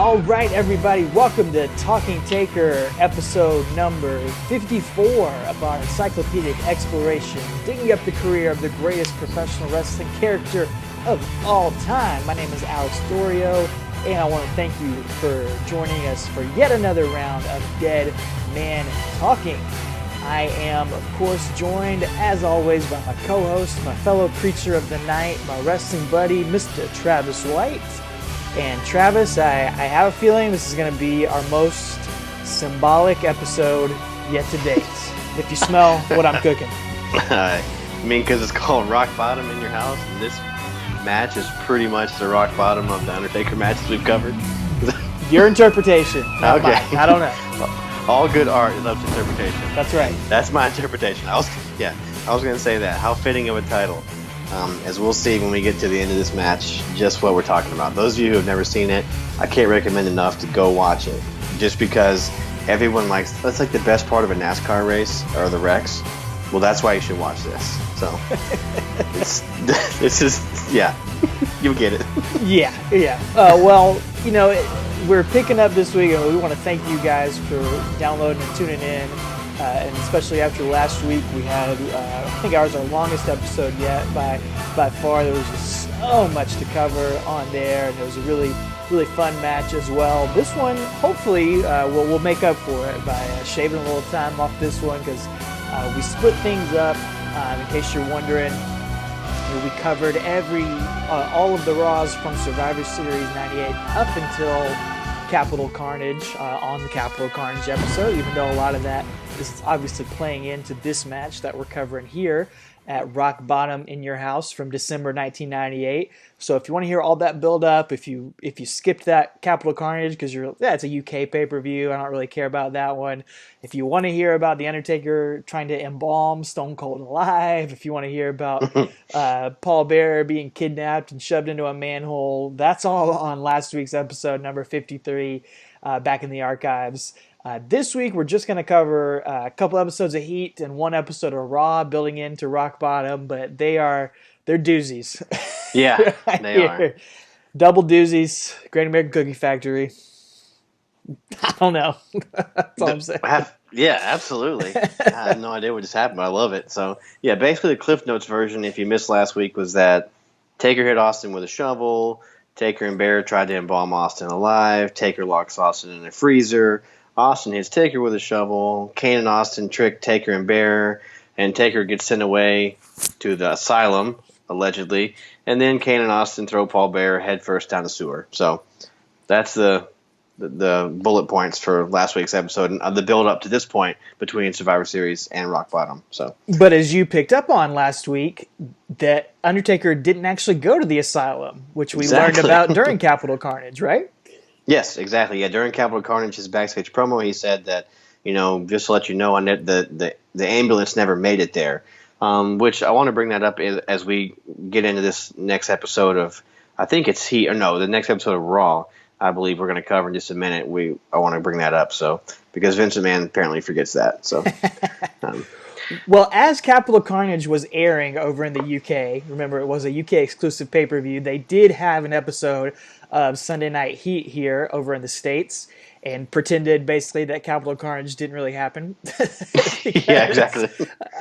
All right, everybody, welcome to Talking Taker, episode number 54 of our encyclopedic exploration, digging up the career of the greatest professional wrestling character of all time. My name is Alex Dorio, and I want to thank you for joining us for yet another round of Dead Man Talking. I am, of course, joined, as always, by my co-host, my fellow creature of the night, my wrestling buddy, Mr. Travis White. And Travis, I have a feeling this is going to be our most symbolic episode yet to date. If you smell what I'm cooking. I mean, because it's called Rock Bottom in Your House, and this match is pretty much the rock bottom of the Undertaker matches we've covered. Your interpretation. Okay. Mine. I don't know. All good art is up to interpretation. That's right. That's my interpretation. I was going to say that. How fitting of a title. As we'll see when we get to the end of this match, just what we're talking about. Those of you who have never seen it, I can't recommend enough to go watch it. Just because everyone likes, that's like the best part of a NASCAR race, or the wrecks. Well, that's why you should watch this. So, this is, yeah, you'll get it. Yeah. Well, you know, we're picking up this week, and we want to thank you guys for downloading and tuning in. And especially after last week, we had, I think ours our longest episode yet by far. There was just so much to cover on there, and it was a really, really fun match as well. This one, hopefully, we'll make up for it by shaving a little time off this one, because we split things up. In case you're wondering, we covered all of the Raws from Survivor Series 98 up until Capital Carnage on the Capital Carnage episode, even though a lot of that is obviously playing into this match that we're covering here at Rock Bottom in Your House from December 1998. So if you want to hear all that build up, if you skipped that Capital Carnage because it's a UK pay-per-view, I don't really care about that one. If you want to hear about The Undertaker trying to embalm Stone Cold alive, if you want to hear about Paul Bearer being kidnapped and shoved into a manhole, that's all on last week's episode, number 53, back in the archives. This week, we're just going to cover a couple episodes of Heat and one episode of Raw building into Rock Bottom, but they're doozies. Yeah, they are. Double doozies, Great American Cookie Factory. I don't know. That's all I'm saying. Yeah, absolutely. I have no idea what just happened, but I love it. So, yeah, basically the Cliff Notes version, if you missed last week, was that Taker hit Austin with a shovel, Taker and Bear tried to embalm Austin alive, Taker locks Austin in a freezer, Austin hits Taker with a shovel. Kane and Austin trick Taker and Bear, and Taker gets sent away to the asylum, allegedly. And then Kane and Austin throw Paul Bearer headfirst down the sewer. So that's the bullet points for last week's episode and the build up to this point between Survivor Series and Rock Bottom. So, but as you picked up on last week, that Undertaker didn't actually go to the asylum, which we learned about during Capital Carnage, right? Yes, exactly. Yeah, during Capital Carnage, his backstage promo, he said that, just to let you know, the ambulance never made it there. Which I want to bring that up as we get into this next episode of, I think it's Heat, or no, the next episode of Raw. I believe we're going to cover in just a minute. I want to bring that up, so because Vince McMahon apparently forgets that. So. Well, as Capital Carnage was airing over in the UK, remember it was a UK exclusive pay-per-view, they did have an episode of Sunday Night Heat here over in the States and pretended basically that Capital Carnage didn't really happen. Yeah, exactly.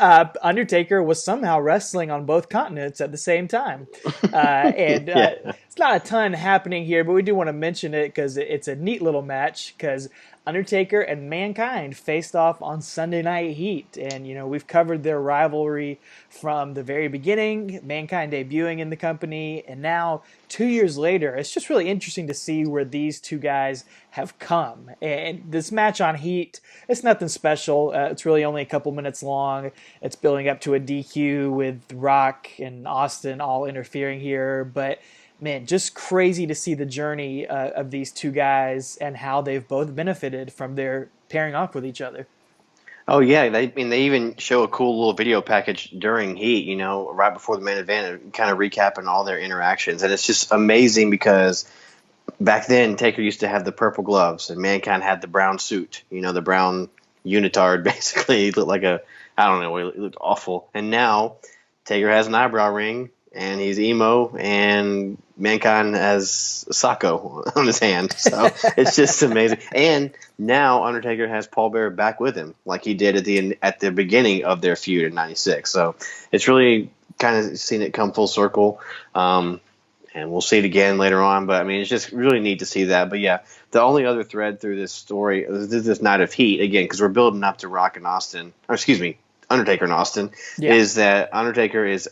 Undertaker was somehow wrestling on both continents at the same time. It's not a ton happening here, but we do want to mention it because it's a neat little match because Undertaker and Mankind faced off on Sunday Night Heat. And, we've covered their rivalry from the very beginning, Mankind debuting in the company. And now, 2 years later, it's just really interesting to see where these two guys have come. And this match on Heat, it's nothing special. It's really only a couple minutes long. It's building up to a DQ with Rock and Austin all interfering here. But man, just crazy to see the journey of these two guys and how they've both benefited from their pairing off with each other. Oh yeah, they even show a cool little video package during Heat, right before the main event, kind of recapping all their interactions, and it's just amazing because back then Taker used to have the purple gloves and Mankind had the brown suit, the brown unitard. Basically, he looked like he looked awful, and now Taker has an eyebrow ring. and he's emo, and Mankind has Sacco on his hand. So it's just amazing. And now Undertaker has Paul Bearer back with him, like he did at the beginning of their feud in '96. So it's really kind of seen it come full circle. And we'll see it again later on. But I mean, it's just really neat to see that. But yeah, the only other thread through this story, this Night of Heat, again, because we're building up to Rock and Austin, or excuse me, Undertaker and Austin, is that Undertaker's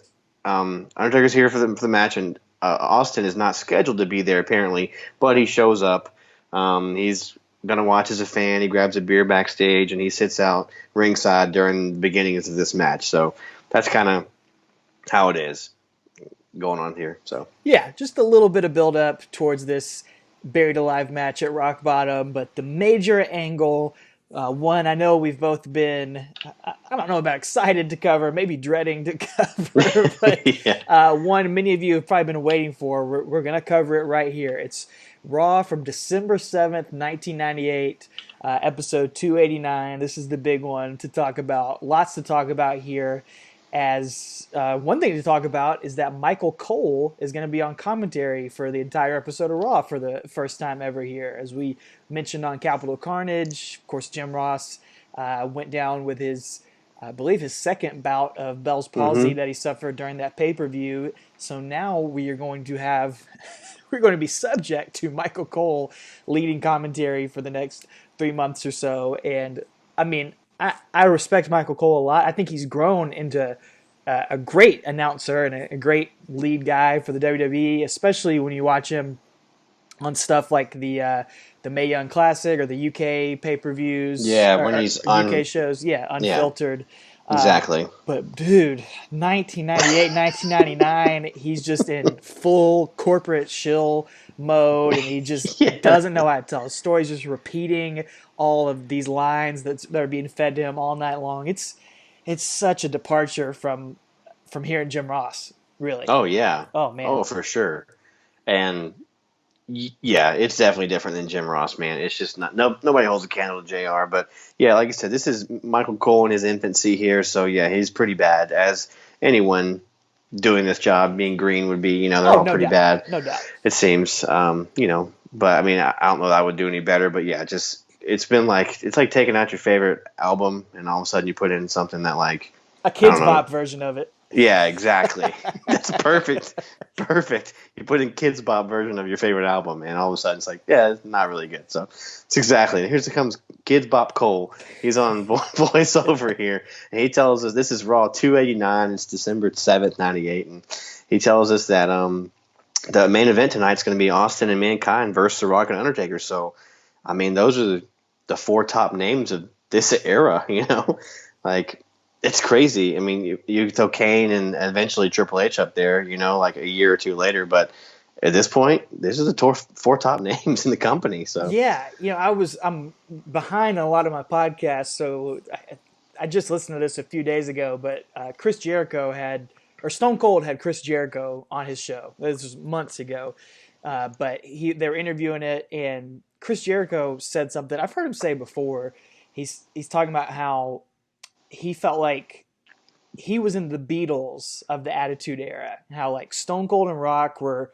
here for the match, and Austin is not scheduled to be there apparently, but he shows up. He's gonna watch as a fan. He grabs a beer backstage, and he sits out ringside during the beginnings of this match. So that's kind of how it is going on here. So yeah, just a little bit of build up towards this buried alive match at Rock Bottom, but the major angle, one I know we've both been, I don't know about excited to cover, maybe dreading to cover, but one many of you have probably been waiting for. We're going to cover it right here. It's Raw from December 7th, 1998, episode 289. This is the big one to talk about. Lots to talk about here. As one thing to talk about is that Michael Cole is going to be on commentary for the entire episode of Raw for the first time ever here. As we mentioned on Capital Carnage, of course, Jim Ross went down with his, I believe, his second bout of Bell's palsy that he suffered during that pay-per-view. So now we are going to have, we're going to be subject to Michael Cole leading commentary for the next 3 months or so. And I mean, I respect Michael Cole a lot. I think he's grown into a great announcer and a great lead guy for the WWE, especially when you watch him on stuff like the Mae Young Classic or the UK pay-per-views. Yeah, when he's on UK shows, unfiltered. Yeah, exactly. But dude, 1998, 1999, he's just in full corporate shill mode, and he just doesn't know how to tell a story. He's just repeating all of these lines that are being fed to him all night long. It's such a departure from hearing Jim Ross, really. Oh yeah. Oh man. Oh, for sure. And yeah, it's definitely different than Jim Ross, man. It's just nobody holds a candle to JR. But yeah, like I said, this is Michael Cole in his infancy here, so yeah, he's pretty bad, as anyone doing this job being green would be. They're all pretty bad. No doubt. It seems. But I mean, I don't know that I would do any better. But yeah, it's like taking out your favorite album and all of a sudden you put in something that like a Kids Bop version of it. Yeah, exactly. That's perfect. Perfect. You put in Kids Bop version of your favorite album, and all of a sudden it's like, yeah, it's not really good. So it's exactly. Here comes Kids Bop Cole. He's on voiceover here, and he tells us this is Raw 289. It's December 7th, 98, and he tells us that the main event tonight is going to be Austin and Mankind versus The Rock and Undertaker. So, I mean, those are the 4 top names of this era. Like. It's crazy. I mean, you throw Kane and eventually Triple H up there, like a year or two later. But at this point, these are the 4 top names in the company. So yeah, I'm behind on a lot of my podcasts, so I just listened to this a few days ago. But Chris Jericho Stone Cold had Chris Jericho on his show. This was months ago, but they were interviewing it, and Chris Jericho said something I've heard him say before. He's talking about how he felt like he was in the Beatles of the Attitude Era. How like Stone Cold and Rock were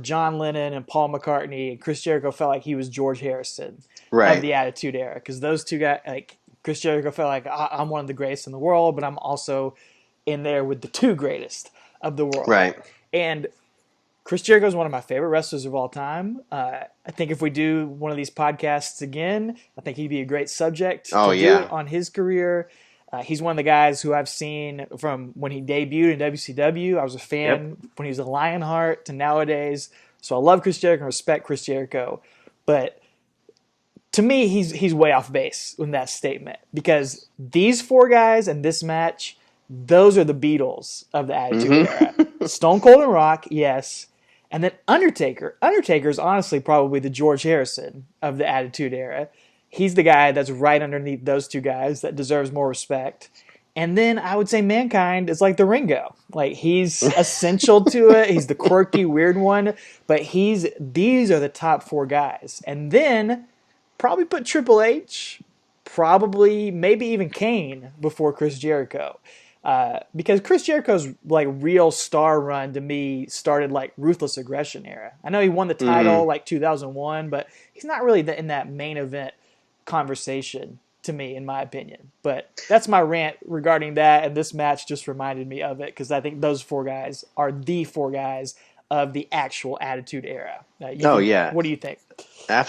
John Lennon and Paul McCartney, and Chris Jericho felt like he was George Harrison of the Attitude Era. Because those two guys, like Chris Jericho felt like I'm one of the greatest in the world, but I'm also in there with the 2 greatest of the world. Right. And Chris Jericho is one of my favorite wrestlers of all time. I think if we do one of these podcasts again, I think he'd be a great subject to do it on his career. He's one of the guys who I've seen from when he debuted in WCW. I was a fan when he was a Lionheart to nowadays. So I love Chris Jericho and respect Chris Jericho. But to me, he's way off base in that statement. Because these 4 guys in this match, those are the Beatles of the Attitude Era. Stone Cold and Rock, yes. And then Undertaker. Undertaker's honestly probably the George Harrison of the Attitude Era. He's the guy that's right underneath those 2 guys that deserves more respect. And then I would say Mankind is like the Ringo. Like he's essential to it. He's the quirky, weird one. But these are the top 4 guys. And then probably put Triple H, probably maybe even Kane before Chris Jericho. Because Chris Jericho's like real star run to me started like Ruthless Aggression era. I know he won the title like 2001, but he's not really in that main event conversation to me, in my opinion. But that's my rant regarding that, and this match just reminded me of it because I think those four guys are the four guys of the actual Attitude Era. Oh yeah. What do you think?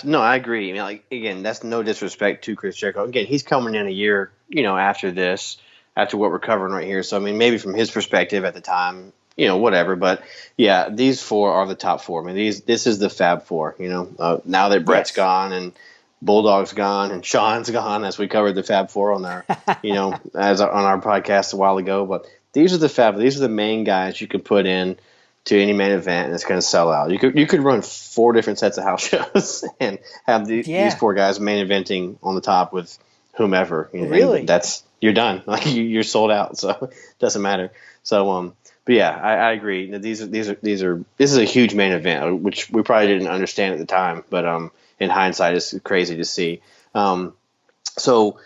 No, I agree. I mean, like again, that's no disrespect to Chris Jericho. Again, he's coming in a year, after this, after what we're covering right here. So I mean, maybe from his perspective at the time, whatever. But yeah, these four are the top four. I mean, this is the Fab Four. Now that Brett's gone and Bulldog's gone and Sean's gone, as we covered the Fab Four on our, as on our podcast a while ago. But these are the main guys you could put in to any main event, and it's going to sell out. You could run 4 different sets of house shows and have these 4 guys main eventing on the top with whomever. Really, you're done. Like you're sold out, so it doesn't matter. So but yeah, I agree. This is a huge main event, which we probably didn't understand at the time, but in hindsight, it's crazy to see. So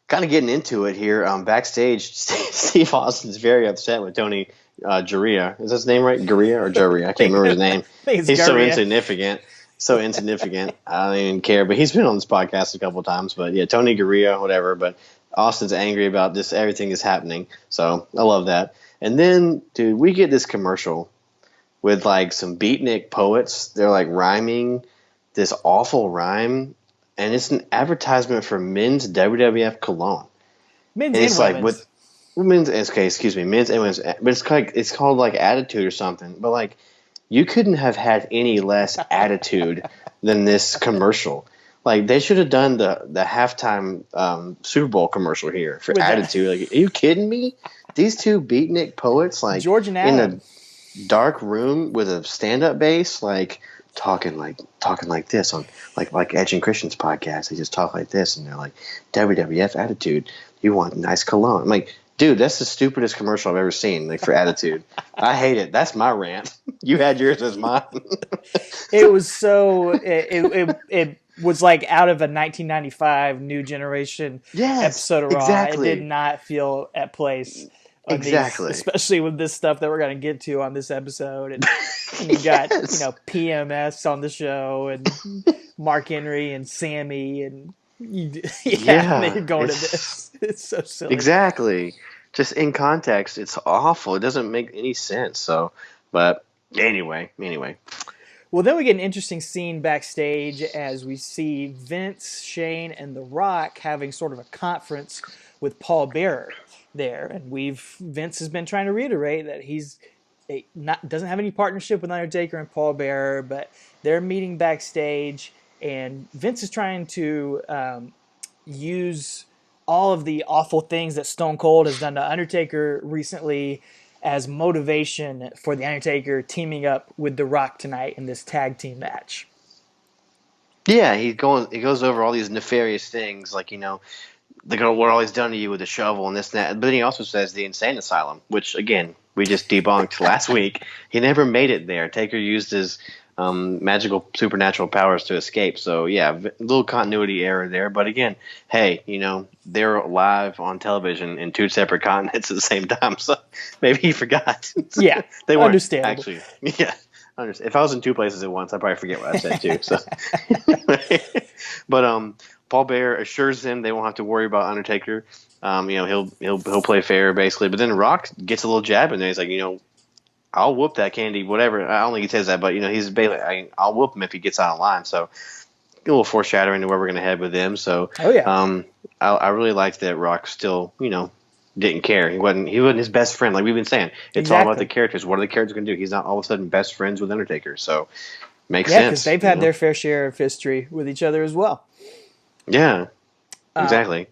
kind of getting into it here, backstage, Steve Austin's very upset with Tony Garea. Is his name right? Garea or Garea? I can't remember his name. He's Garea. So insignificant. I don't even care. But he's been on this podcast a couple of times. But yeah, Tony Garea, whatever. But Austin's angry about this. Everything is happening. So I love that. And then, dude, we get this commercial with like some beatnik poets. They're like rhyming this awful rhyme, and it's an advertisement for men's WWF cologne. Men's and women's. With men's, excuse me, men's and women's, but it's called like Attitude or something. But like, you couldn't have had any less attitude than this commercial. Like they should have done the halftime Super Bowl commercial here for Attitude. Like, are you kidding me? These two beatnik poets, like George and Adam, in a dark room with a stand-up bass, like talking like this on like Edge and Christian's podcast. They just talk like this, and they're like, WWF Attitude. You want nice cologne? I'm like, dude, that's the stupidest commercial I've ever seen. Like for Attitude, I hate it. That's my rant. You had yours as mine. It was so. It was like out of a 1995 New Generation episode of Raw. Exactly. It did not feel at place. Exactly. Especially with this stuff that we're going to get to on this episode. And you got, PMS on the show and Mark Henry and Sammy and they're going to this. It's so silly. Exactly. Just in context, it's awful. It doesn't make any sense. So, but anyway. Well, then we get an interesting scene backstage as we see Vince, Shane, and The Rock having sort of a conference with Paul Bearer there, and Vince has been trying to reiterate that he's doesn't have any partnership with Undertaker and Paul Bearer, but they're meeting backstage, and Vince is trying to use all of the awful things that Stone Cold has done to Undertaker recently as motivation for the Undertaker teaming up with The Rock tonight in this tag team match. Yeah, he goes over all these nefarious things, like what all he's done to you with the shovel and this and that. But then he also says the insane asylum, which again we just debunked last week. He never made it there. Taker used his magical supernatural powers to escape. So yeah, a little continuity error there. But again, hey, they're live on television in 2 separate continents at the same time. So maybe he forgot. Yeah, they weren't understandable. Actually. Yeah. If I was in 2 places at once, I'd probably forget what I said too. So, but Paul Bearer assures them they won't have to worry about Undertaker. He'll play fair basically. But then Rock gets a little jab in there. He's like, I'll whoop that candy, whatever. I don't think he says that, but he's basically, I'll whoop him if he gets out of line. So a little foreshadowing to where we're going to head with them. So I really liked that Rock still didn't care. He wasn't his best friend, like we've been saying. It's all about the characters. What are the characters going to do? He's not all of a sudden best friends with Undertaker. So makes sense. Yeah, because they've had their fair share of history with each other as well. Yeah, exactly.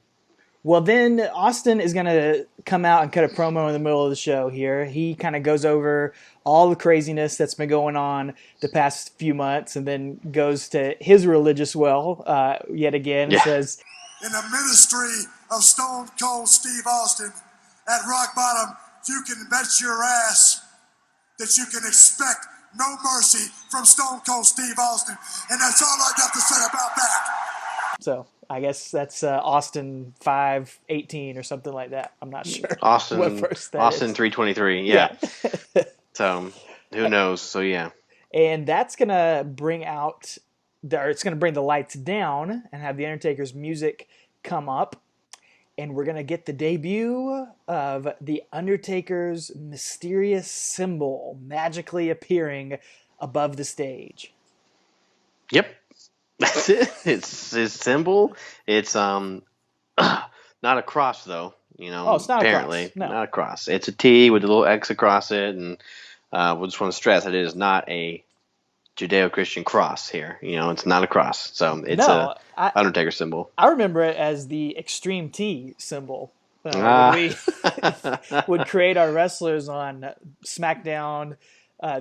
Well, then Austin is going to come out and cut a promo in the middle of the show here. He kind of goes over all the craziness that's been going on the past few months and then goes to his religious well yet again and says, in the ministry of Stone Cold Steve Austin at Rock Bottom, you can bet your ass that you can expect no mercy from Stone Cold Steve Austin. And that's all I got to say about that. So I guess that's Austin 518 or something like that. I'm not sure what Austin verse that Austin is. 323. Yeah. Yeah. So who knows? So yeah. And that's going to bring out, or it's going to bring the lights down and have the Undertaker's music come up. And we're going to get the debut of the Undertaker's mysterious symbol magically appearing above the stage. Yep. That's it. It's his symbol. It's not a cross though. Oh, it's not a cross. Apparently No. not a cross. It's a T with a little X across it, and we just want to stress that it is not a Judeo-Christian cross here. It's not a cross. So it's No, a Undertaker symbol. I remember it as the Extreme T symbol. We would create our wrestlers on SmackDown,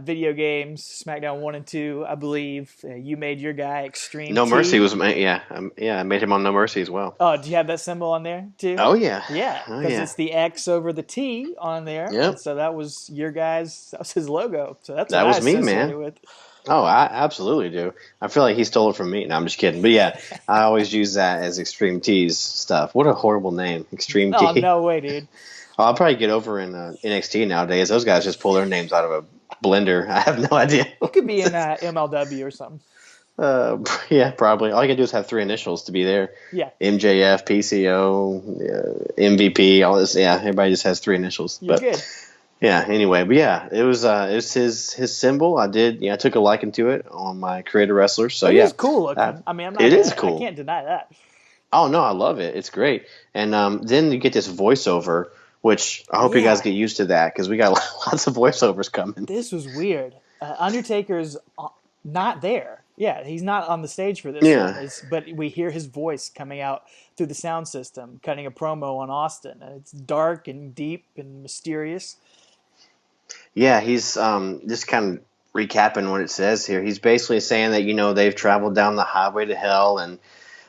video games, SmackDown 1 and 2, I believe. You made your guy Extreme No T. Mercy was I made him on No Mercy as well. Oh, do you have that symbol on there too? Oh yeah. Yeah, Oh, because yeah. it's the X over the T on there. Yep. And so that was your guys. That was his logo. So that's That what was I me, associated man. with. Oh, I absolutely do. I feel like he stole it from me. No, I'm just kidding. But yeah, I always use that as Extreme T's stuff. What a horrible name, Extreme T. Oh no way, dude. I'll probably get over in NXT nowadays. Those guys just pull their names out of a blender. I have no idea. It could be in MLW or something. Yeah, probably. All you can do is have three initials to be there. Yeah. MJF, PCO, MVP, all this. Yeah, everybody just has three initials. You're but good. yeah, anyway, but yeah, it was his symbol. I took a liking to it on my creator wrestlers. So It yeah, is cool looking. I mean, it is cool. I can't deny that. Oh no, I love it. It's great. And then you get this voiceover, which I hope you guys get used to that because we got lots of voiceovers coming. This was weird. Undertaker's not there. Yeah, he's not on the stage for this one. But we hear his voice coming out through the sound system, cutting a promo on Austin. And it's dark and deep and mysterious. Yeah, he's just kind of recapping what it says here. He's basically saying that, they've traveled down the highway to hell and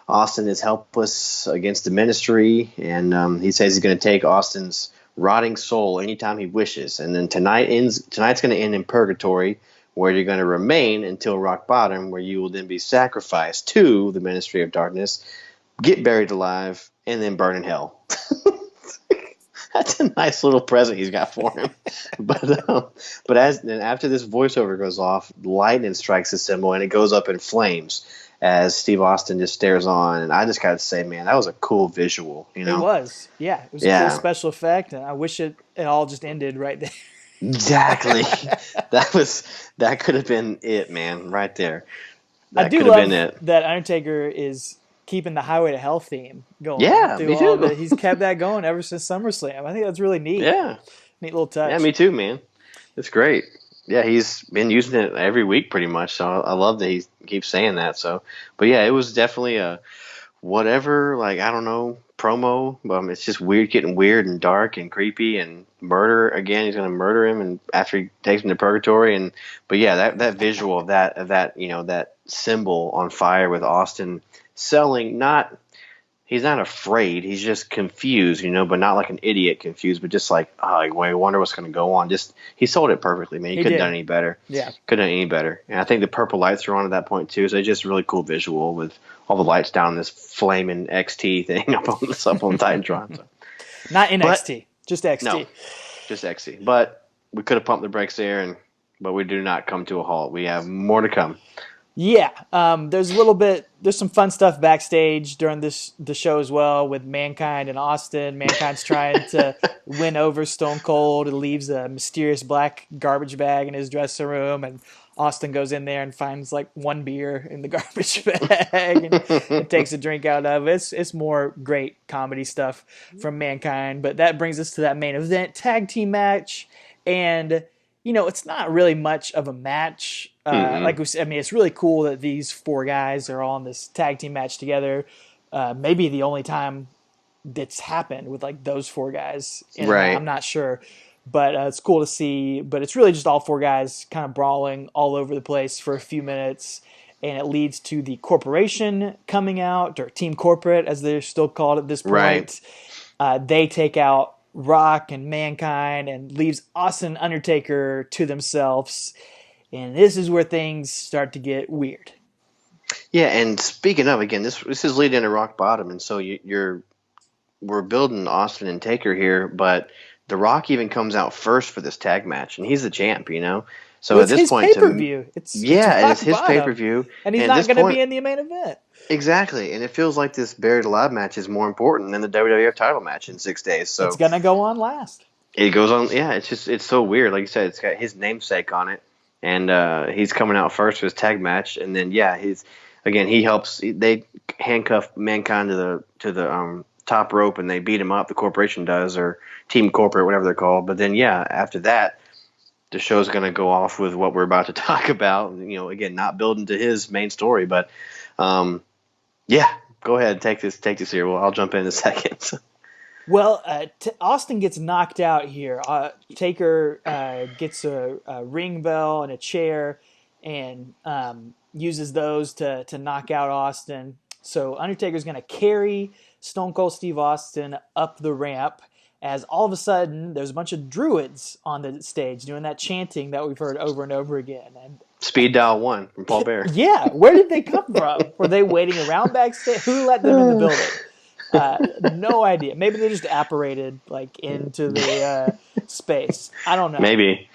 Austin is helpless against the ministry. And he says he's going to take Austin's rotting soul anytime he wishes. And then tonight's going to end in purgatory, where you're going to remain until rock bottom, where you will then be sacrificed to the ministry of darkness, get buried alive, and then burn in hell. That's a nice little present he's got for him. But after this voiceover goes off, lightning strikes the symbol, and it goes up in flames as Steve Austin just stares on. And I just got to say, man, that was a cool visual. It was. Yeah, it was a cool special effect, and I wish it all just ended right there. Exactly. that could have been it, man, right there. I do love that Undertaker is keeping the Highway to Hell theme going. Yeah, me too. He's kept that going ever since SummerSlam. I think that's really neat. Yeah. Neat little touch. Yeah, me too, man. It's great. Yeah, he's been using it every week pretty much, so I love that he keeps saying that. So, but yeah, it was definitely a whatever, I don't know, promo. It's just weird, getting weird and dark and creepy and murder again. He's going to murder him, and after he takes him to purgatory. But yeah, that visual of that that symbol on fire with Austin selling. He's not afraid. He's just confused, but not like an idiot confused, but just I wonder what's going to go on. Just he sold it perfectly, man. He couldn't have done any better. Yeah, couldn't have done any better. And I think the purple lights are on at that point too, so it's just a really cool visual with all the lights down this flaming XT thing up on Titantron. So. Not NXT, just XT. No, just XT. But we could have pumped the brakes there, but we do not come to a halt. We have more to come. Yeah, there's some fun stuff backstage during the show as well with Mankind and Austin. Mankind's trying to win over Stone Cold and leaves a mysterious black garbage bag in his dressing room, and Austin goes in there and finds one beer in the garbage bag and takes a drink out of it. It's more great comedy stuff from Mankind, but that brings us to that main event tag team match, and it's not really much of a match. Like we said, it's really cool that these four guys are all in this tag team match together. Maybe the only time that's happened with those four guys. Right. I'm not sure, but it's cool to see. But it's really just all four guys kind of brawling all over the place for a few minutes, and it leads to the Corporation coming out, or Team Corporate as they're still called at this point. Right. They take out Rock and Mankind and leaves Austin and Undertaker to themselves. And this is where things start to get weird. Yeah, and speaking of, again, this is leading into rock bottom, and so we're building Austin and Taker here, but The Rock even comes out first for this tag match, and he's the champ, you know. So Well, at it's this his point, pay-per-view. It's yeah, and rock it's his pay per bottom. view, And he's and at not this going to point, be in the main event. exactly, and it feels like this buried alive match is more important than the WWF title match in 6 days. It's So going to go on last. it goes on. Yeah, it's so weird. Like you said, it's got his namesake on it, and he's coming out first for his tag match, and then he helps. They handcuff Mankind to the top rope, and they beat him up. The corporation does, or Team Corporate, whatever they're called. But then after that, the show's going to go off with what we're about to talk about. You know, again, not building to his main story, but go ahead, take this here. Well, I'll jump in a second. Well, Austin gets knocked out here. Taker gets a ring bell and a chair, and uses those to knock out Austin. So Undertaker's going to carry Stone Cold Steve Austin up the ramp. As all of a sudden, there's a bunch of druids on the stage doing that chanting that we've heard over and over again. And Speed Dial 1 from Paul Bearer. yeah, where did they come from? Were they waiting around backstage? Who let them in the building? No idea. Maybe they just apparated like into the space. I don't know. Maybe.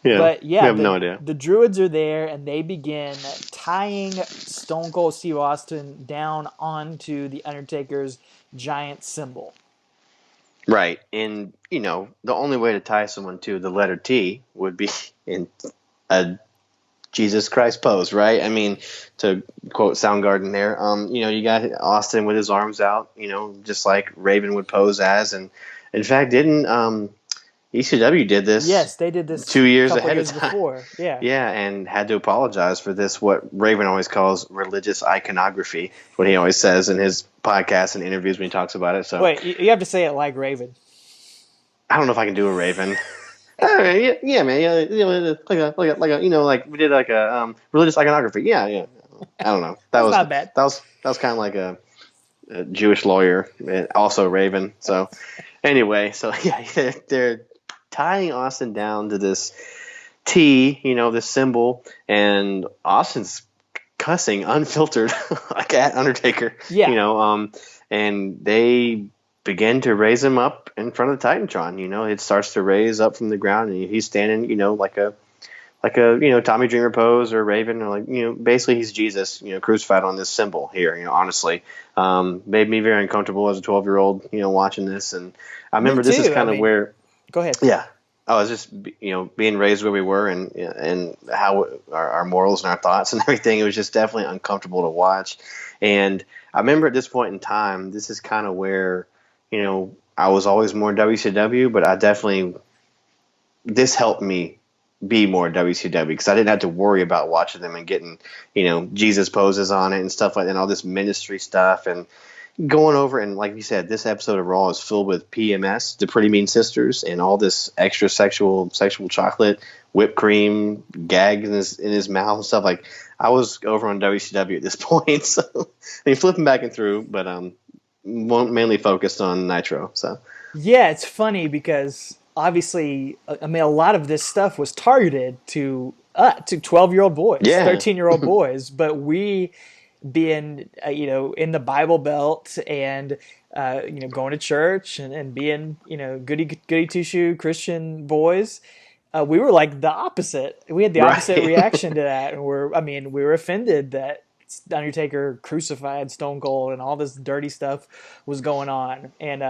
Yeah. But yeah, we have no idea. The druids are there, and they begin tying Stone Cold Steve Austin down onto the Undertaker's giant symbol. Right. And, the only way to tie someone to the letter T would be in a Jesus Christ pose, right? I mean, to quote Soundgarden there, you got Austin with his arms out, just like Raven would pose as. And in fact, didn't ECW did this? Yes, they did this 2 years couple ahead years of time. Before. Yeah. Yeah, and had to apologize for this, what Raven always calls religious iconography, what he always says in his podcasts and interviews when he talks about it. So wait, you have to say it like Raven. I don't know if I can do a Raven. Yeah, man. Yeah, like we did like a religious iconography. Yeah. I don't know. That was not bad. That was kind of like a Jewish lawyer, and also Raven. So anyway, they're tying Austin down to this T, this symbol, and Austin's cussing unfiltered like at Undertaker. Yeah. And they begin to raise him up in front of the Titantron. It starts to raise up from the ground, and he's standing, like a Tommy Dreamer pose or Raven, or basically he's Jesus, crucified on this symbol here. Honestly, made me very uncomfortable as a 12-year-old, watching this, and I remember this is kind of where. Go ahead. Yeah, I was just being raised where we were, and how our morals and our thoughts and everything. It was just definitely uncomfortable to watch, and I remember at this point in time, this is kind of where. I was always more WCW, but this helped me be more WCW because I didn't have to worry about watching them and getting, Jesus poses on it and stuff like that, and all this ministry stuff and going over. And like you said, this episode of Raw is filled with PMS, the Pretty Mean Sisters, and all this extra sexual chocolate, whipped cream, gags in his mouth and stuff. Like I was over on WCW at this point, so I mean, flipping back and through, but mainly focused on Nitro. So yeah, it's funny because obviously, I mean, a lot of this stuff was targeted to 12-year-old boys, 13-year-old boys, but we being in the Bible Belt and going to church and being goody two shoe Christian boys. We were like the opposite. We had the opposite reaction to that, and we were offended that Undertaker crucified Stone Cold and all this dirty stuff was going on. And,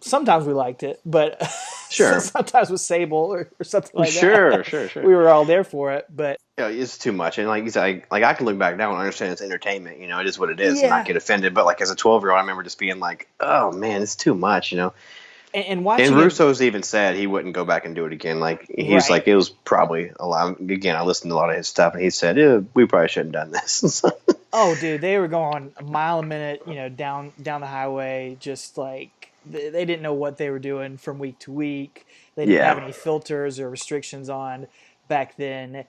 sometimes we liked it, but sure. Sometimes with Sable or something like that. Sure. We were all there for it, but it's too much. And like you said, I can look back now and understand it's entertainment, it is what it is and not get offended. But like as a 12-year-old, I remember just being like, oh man, it's too much, And watching Russo's even said he wouldn't go back and do it again. Like he's like, it was probably a lot. Again, I listened to a lot of his stuff, and he said, we probably shouldn't have done this. Oh, dude, they were going a mile a minute, down the highway, just like they didn't know what they were doing from week to week. They didn't have any filters or restrictions on back then.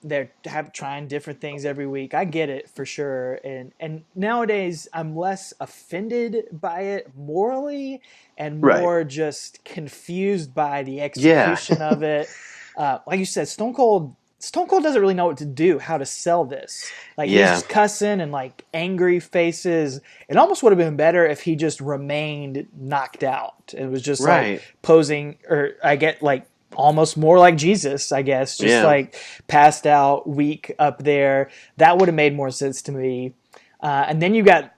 They're trying different things every week. I get it for sure. And nowadays I'm less offended by it morally and more just confused by the execution of it. Like you said, Stone Cold Stone Cold doesn't really know what to do, how to sell this. Like, he's Yeah. just cussing and, like, angry faces. It almost would have been better if he just remained knocked out. It was just, Right. like, posing, or I get, like, almost more like Jesus, I guess. Just, Yeah. like, passed out, weak up there. That would have made more sense to me. And then you got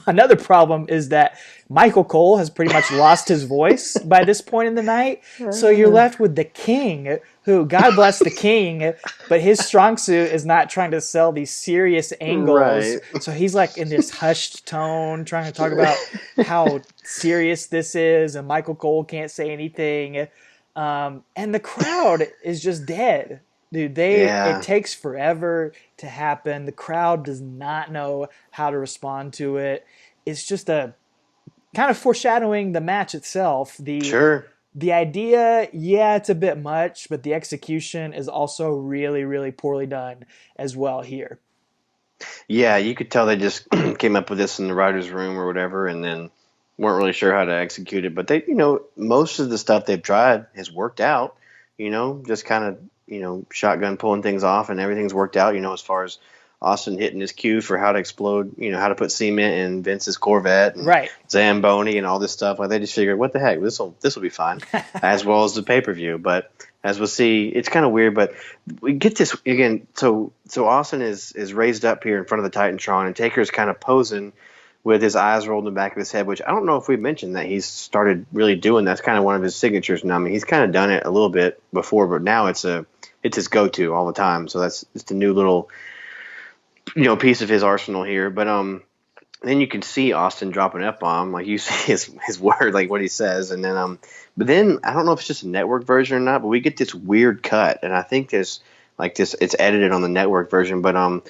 another problem is that Michael Cole has pretty much lost his voice by this point in the night. So you're left with the King, who, God bless the King, but his strong suit is not trying to sell these serious angles. Right. So he's like in this hushed tone, trying to talk about how serious this is, and Michael Cole can't say anything. And the crowd is just dead. Dude, it takes forever to happen. The crowd does not know how to respond to it. It's just a kind of foreshadowing the match itself. The idea, yeah, it's a bit much, but the execution is also really, really poorly done as well here. Yeah, you could tell they just came up with this in the writer's room or whatever, and then weren't really sure how to execute it. But they, most of the stuff they've tried has worked out. Just kind of, shotgun pulling things off, and everything's worked out. As far as Austin hitting his cue for how to explode, how to put cement in Vince's Corvette, and Right. Zamboni, and all this stuff. Like, they just figured, what the heck, this will be fine, as well as the pay-per-view. But as we'll see, it's kind of weird. But we get this again. So Austin is raised up here in front of the Titantron, and Taker's kind of posing with his eyes rolled in the back of his head, which I don't know if we mentioned that he's started really doing. That's kind of one of his signatures now. I mean, he's kind of done it a little bit before, but now it's his go-to all the time. So that's just a new little, piece of his arsenal here. But then you can see Austin drop an F-bomb, like you see his word, like what he says, and then but then I don't know if it's just a network version or not, but we get this weird cut, and I think it's edited on the network version, but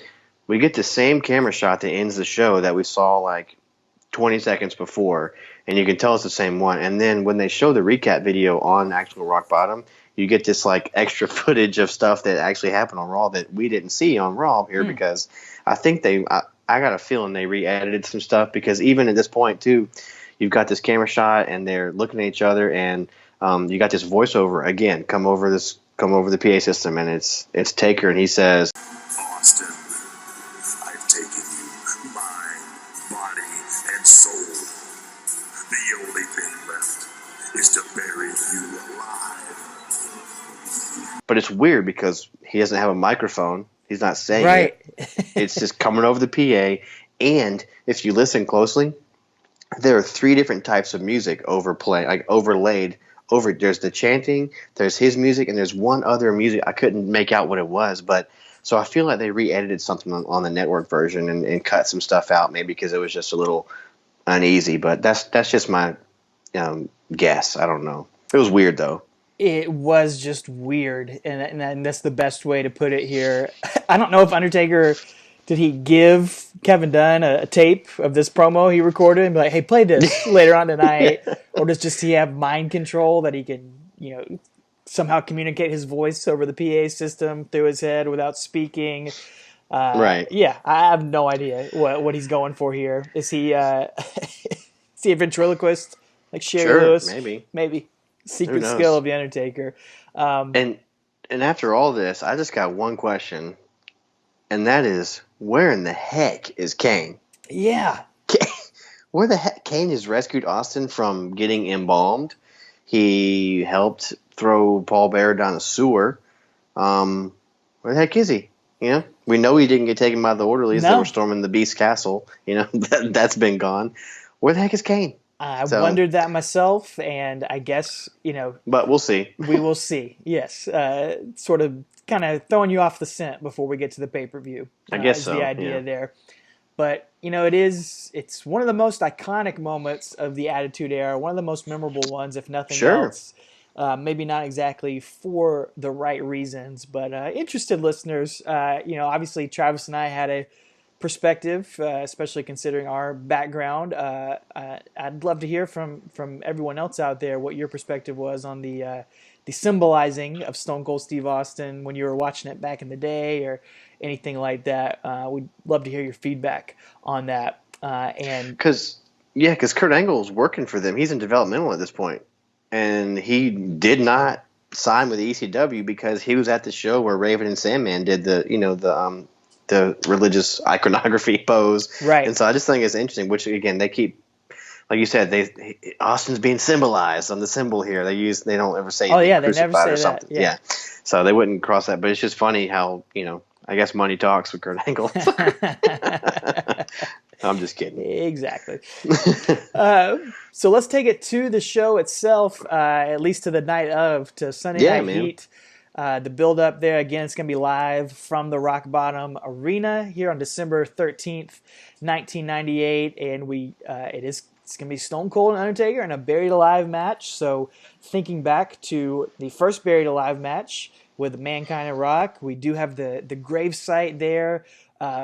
we get the same camera shot that ends the show that we saw like 20 seconds before, and you can tell it's the same one. And then when they show the recap video on actual Rock Bottom, you get this like extra footage of stuff that actually happened on Raw that we didn't see on Raw here, because I think I got a feeling they re-edited some stuff, because even at this point too, you've got this camera shot and they're looking at each other, and you got this voiceover again come over the PA system, and it's Taker, and he says, Austin, I've taken you, mind, body, and soul. The only thing left is to bury you alive. but it's weird because he doesn't have a microphone. He's not saying Right. it. It's just coming over the PA. And if you listen closely, there are 3 different types of music overlaid over. There's the chanting, there's his music, and there's one other music. I couldn't make out what it was, but so I feel like they re-edited something on the network version and cut some stuff out, maybe because it was just a little uneasy. But that's just my guess. I don't know. It was weird though. It was just weird, and that's the best way to put it here. I don't know if Undertaker, did he give Kevin Dunn a tape of this promo he recorded and be like, hey, play this later on tonight? Or does he have mind control that he can, somehow communicate his voice over the PA system through his head without speaking? Right. Yeah, I have no idea what he's going for here. Is he is he a ventriloquist like Sherry Lewis? Maybe. Secret skill of the Undertaker. And after all this, I just got one question, and that is, where in the heck is Kane? Yeah. Where the heck? Kane has rescued Austin from getting embalmed. He helped throw Paul Bearer down the sewer. Where the heck is he? We know he didn't get taken by the orderlies that were storming the Beast Castle. That's been gone. Where the heck is Kane? I wondered that myself, and I guess, But we'll see. We will see, yes. Sort of kind of throwing you off the scent before we get to the pay-per-view. I guess is so, the idea yeah. there. But, it's one of the most iconic moments of the Attitude Era, one of the most memorable ones, if nothing else. Maybe not exactly for the right reasons, but interested listeners, obviously Travis and I had a perspective, especially considering our background. I'd love to hear from everyone else out there what your perspective was on the symbolizing of Stone Cold Steve Austin when you were watching it back in the day, or anything like that. We'd love to hear your feedback on that. Because Kurt Angle's working for them. He's in developmental at this point, and he did not signed with ECW because he was at the show where Raven and Sandman did the religious iconography pose. Right. And so I just think it's interesting, which again, they keep, like you said, Austin's being symbolized on the symbol here. They don't ever say Oh yeah, they crucified never say or that. something. Yeah. So they wouldn't cross that, but it's just funny how, I guess money talks with Kurt Angle. I'm just kidding. Exactly. So let's take it to the show itself, at least to the night of, to Sunday Night Heat. The build up there, again, it's going to be live from the Rock Bottom Arena here on December 13th, 1998. And it's going to be Stone Cold and Undertaker in a Buried Alive match. So thinking back to the first Buried Alive match with Mankind and Rock, we do have the grave site there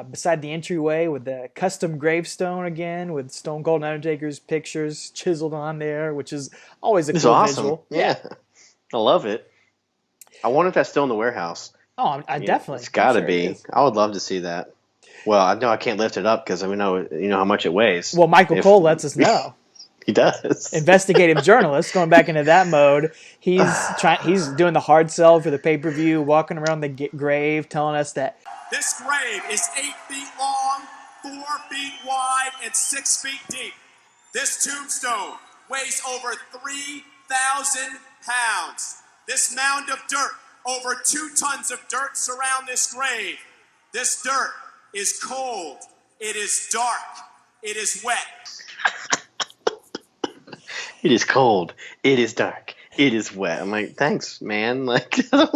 beside the entryway with the custom gravestone again with Stone Cold and Undertaker's pictures chiseled on there, which is always a cool awesome visual. Yeah. I love it. I wonder if that's still in the warehouse. Oh, I definitely. It's got to be. I would love to see that. Well, I know I can't lift it up because we know how much it weighs. Well, Michael Cole lets us know. He does. Investigative journalist, going back into that mode. He's doing the hard sell for the pay-per-view, walking around the grave, telling us that this grave is 8 feet long, 4 feet wide, and 6 feet deep. This tombstone weighs over 3,000 pounds. This mound of dirt, over 2 tons of dirt surround this grave. This dirt is cold. It is dark. It is wet. It is cold. It is dark. It is wet. I'm like, thanks, man. Like, I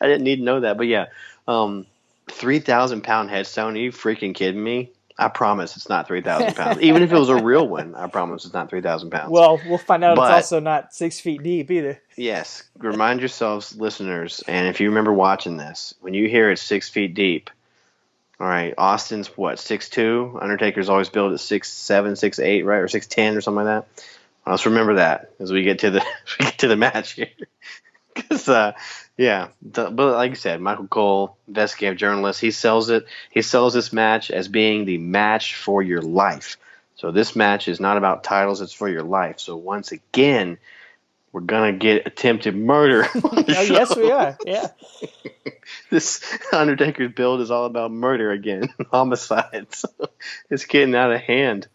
didn't need to know that. But yeah, 3,000-pound headstone. Are you freaking kidding me? I promise it's not 3,000 pounds. Even if it was a real one, I promise it's not 3,000 pounds. Well, we'll find out it's also not 6 feet deep either. Yes. Remind yourselves, listeners, and if you remember watching this, when you hear it's 6 feet deep, all right, Austin's what, 6'2"? Undertaker's always billed at 6'7", 6'8", right? Or 6'10", or something like that. Let's remember that as we get to the match here. Because, but like you said, Michael Cole, investigative journalist, he sells it. He sells this match as being the match for your life. So this match is not about titles; it's for your life. So once again, we're gonna get attempted murder. Yes, we are. Yeah. This Undertaker's build is all about murder again, homicides. It's getting out of hand.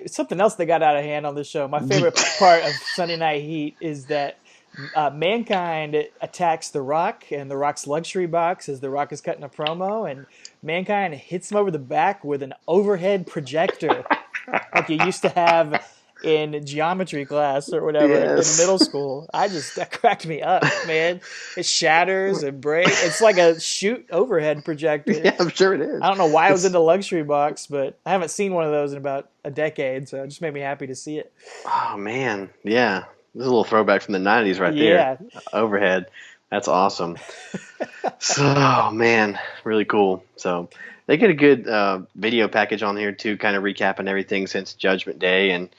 Something else that got out of hand on the show. My favorite part of Sunday Night Heat is that Mankind attacks The Rock and The Rock's luxury box as The Rock is cutting a promo, and Mankind hits him over the back with an overhead projector like you used to have in geometry class or whatever in middle school. That cracked me up, man. It shatters and breaks. It's like a shoot overhead projector. Yeah, I'm sure it is. I don't know why I was in the luxury box, but I haven't seen one of those in about a decade, so it just made me happy to see it. Oh, man. Yeah. This is a little throwback from the 90s right there. Overhead. That's awesome. So, man, really cool. So they get a good video package on here, too, kind of recapping everything since Judgment Day. And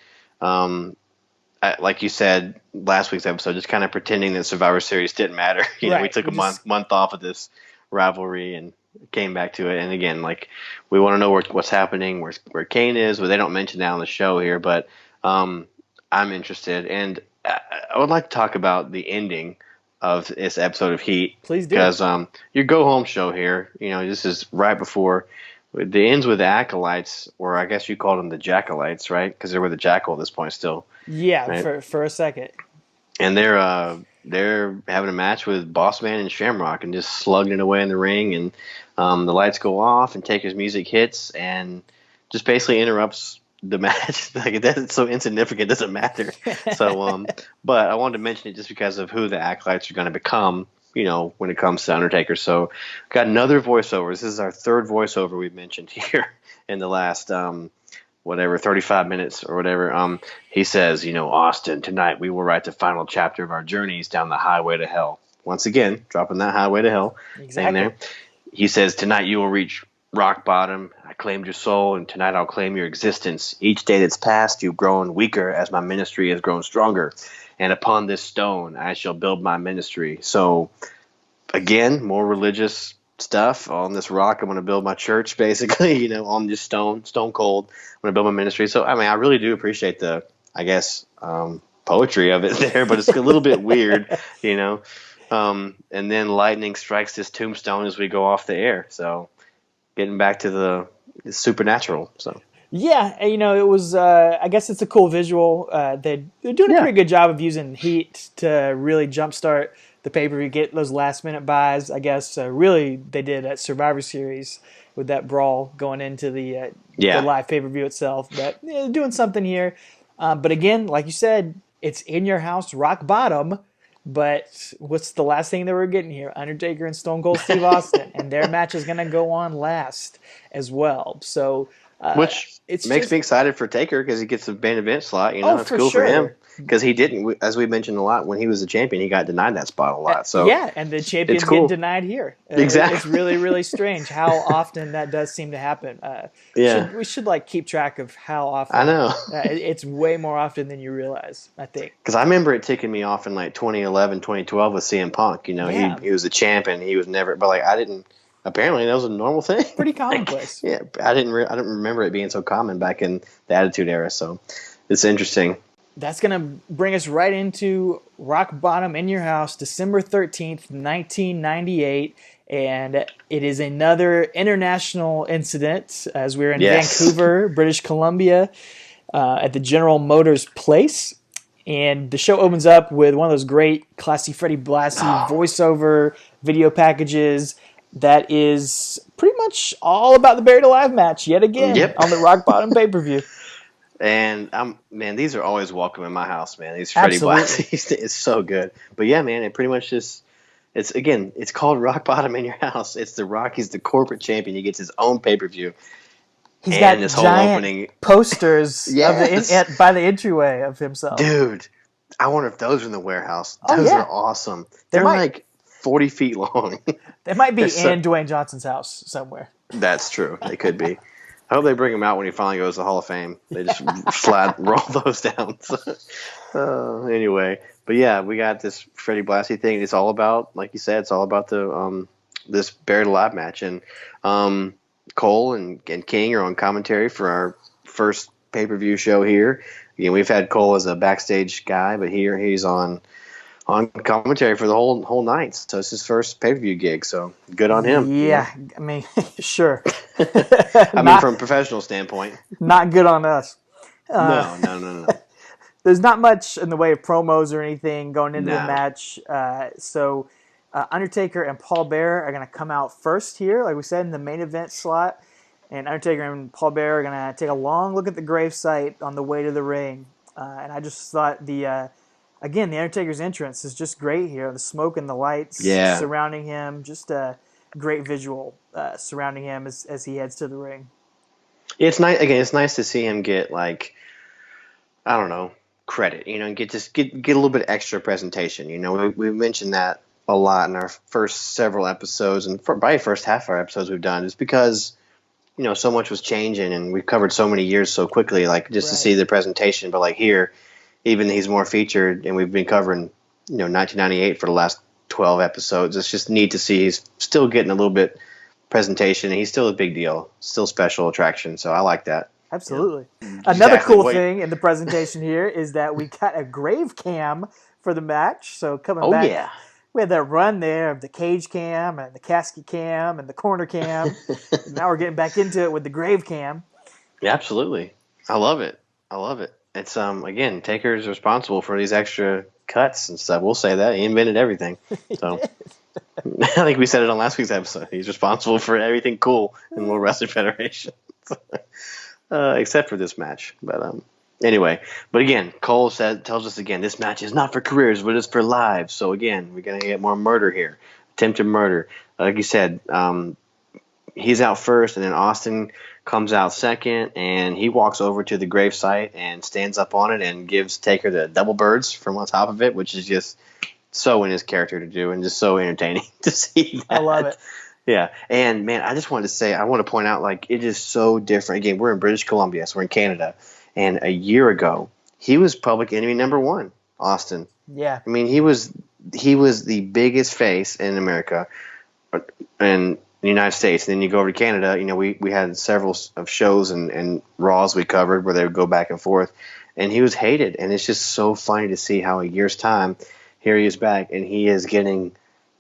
like you said, last week's episode, just kind of pretending that Survivor Series didn't matter. We took a month off of this rivalry and came back to it. And again, like, we want to know what's happening, where Kane is, but they don't mention that on the show here. But I'm interested. And I would like to talk about the ending of this episode of Heat. Please do. Because your go-home show here, this is right before it ends with the Acolytes, or I guess you called them the Jackalites, right? Because they were the Jackal at this point still. Yeah, right? for a second. And they're having a match with Boss Man and Shamrock and just slugging it away in the ring. And the lights go off and Taker's music hits and just basically interrupts the match. Like, that's so insignificant, it doesn't matter. So, but I wanted to mention it just because of who the Acolytes are going to become, when it comes to Undertaker. So, got another voiceover. This is our third voiceover we've mentioned here in the last 35 minutes or whatever. He says, Austin, tonight we will write the final chapter of our journeys down the highway to hell. Once again, dropping that highway to hell thing there. He says, tonight you will reach rock bottom. I claimed your soul, and tonight I'll claim your existence. Each day that's passed, you've grown weaker as my ministry has grown stronger. And upon this stone, I shall build my ministry. So, again, more religious stuff. On this rock, I'm going to build my church, basically, on this stone cold. I'm going to build my ministry. So, I really do appreciate the poetry of it there, but it's a little bit weird, and then lightning strikes this tombstone as we go off the air. So getting back to the supernatural. So Yeah, and, it was. I guess it's a cool visual. They're doing a pretty good job of using heat to really jumpstart the pay-per-view, get those last-minute buys. I guess really they did at Survivor Series with that brawl going into the live pay-per-view itself. But doing something here. But again, like you said, it's in your house, rock bottom. But what's the last thing that we're getting here? Undertaker and Stone Cold Steve Austin, and their match is going to go on last as well. So. Which makes me excited for Taker because he gets a main event slot. It's cool for him because he didn't, as we mentioned a lot, when he was a champion, he got denied that spot a lot. So and the champions get denied here. Exactly, it's really, really strange how often that does seem to happen. We should keep track of how often. I know it's way more often than you realize. I think because I remember it ticking me off in 2011, 2012 with CM Punk. He was a champ and he was never, but I didn't. Apparently, that was a normal thing. Pretty commonplace. I didn't remember it being so common back in the Attitude Era. So it's interesting. That's gonna bring us right into Rock Bottom in Your House, December 13th, 1998, and it is another international incident as we're in Vancouver, British Columbia, at the General Motors Place. And the show opens up with one of those great classy Freddie Blassie voiceover video packages. That is pretty much all about the Buried Alive match yet again on the Rock Bottom pay-per-view. And these are always welcome in my house, man. These Freddie Blassie, it's so good. But yeah, man, it pretty much just it's called Rock Bottom in Your House. It's The Rock. He's the corporate champion. He gets his own pay-per-view. He's got this giant whole opening posters by the entryway of himself. Dude, I wonder if those are in the warehouse. Those are awesome. They're 40 feet long. They might be in Dwayne Johnson's house somewhere. That's true. They could be. I hope they bring him out when he finally goes to the Hall of Fame. They just roll those down. Anyway, but yeah, we got this Freddie Blassie thing. It's all about, like you said, it's all about the this Buried Alive match. And Cole and King are on commentary for our first pay-per-view show here. Again, we've had Cole as a backstage guy, but here he's on commentary for the whole night. So it's his first pay-per-view gig, so good on him. Yeah, I mean, sure. I mean, from a professional standpoint. Not good on us. No. There's not much in the way of promos or anything going into the match. So Undertaker and Paul Bearer are going to come out first here, like we said, in the main event slot. And Undertaker and Paul Bearer are going to take a long look at the gravesite on the way to the ring. And I just thought the Undertaker's entrance is just great here. The smoke and the lights surrounding him, just a great visual surrounding him as he heads to the ring. It's nice. Again, it's nice to see him get credit. And get a little bit extra presentation. We mentioned that a lot in our first several episodes, and probably first half of our episodes we've done, is because so much was changing, and we've covered so many years so quickly. To see the presentation, but here. Even he's more featured, and we've been covering, 1998 for the last 12 episodes. It's just neat to see he's still getting a little bit presentation, and he's still a big deal, still special attraction. So I like that. Absolutely. Another cool thing in the presentation here is that we got a grave cam for the match. So coming back, we had that run there of the cage cam and the casket cam and the corner cam. Now we're getting back into it with the grave cam. Yeah, absolutely. I love it. It's again, Taker's responsible for these extra cuts and stuff. We'll say that he invented everything. So I think we said it on last week's episode. He's responsible for everything cool in World Wrestling Federation, except for this match. But anyway, but again, Cole tells us again, this match is not for careers, but it's for lives. So again, we're gonna get more murder here, attempted murder. Like you said, he's out first, and then Austin comes out second, and he walks over to the gravesite and stands up on it and gives Taker the double birds from on top of it, which is just so in his character to do and just so entertaining to see that. I love it. Yeah. And, man, I just wanted to say, I want to point out, it is so different. Again, we're in British Columbia, so we're in Canada. And a year ago, he was public enemy number one, Austin. Yeah. I mean, he was the biggest face in America and the United States. And then you go over to Canada, we had several of shows and Raws we covered where they would go back and forth. and he was hated. And it's just so funny to see how a year's time, here he is back, and he is getting.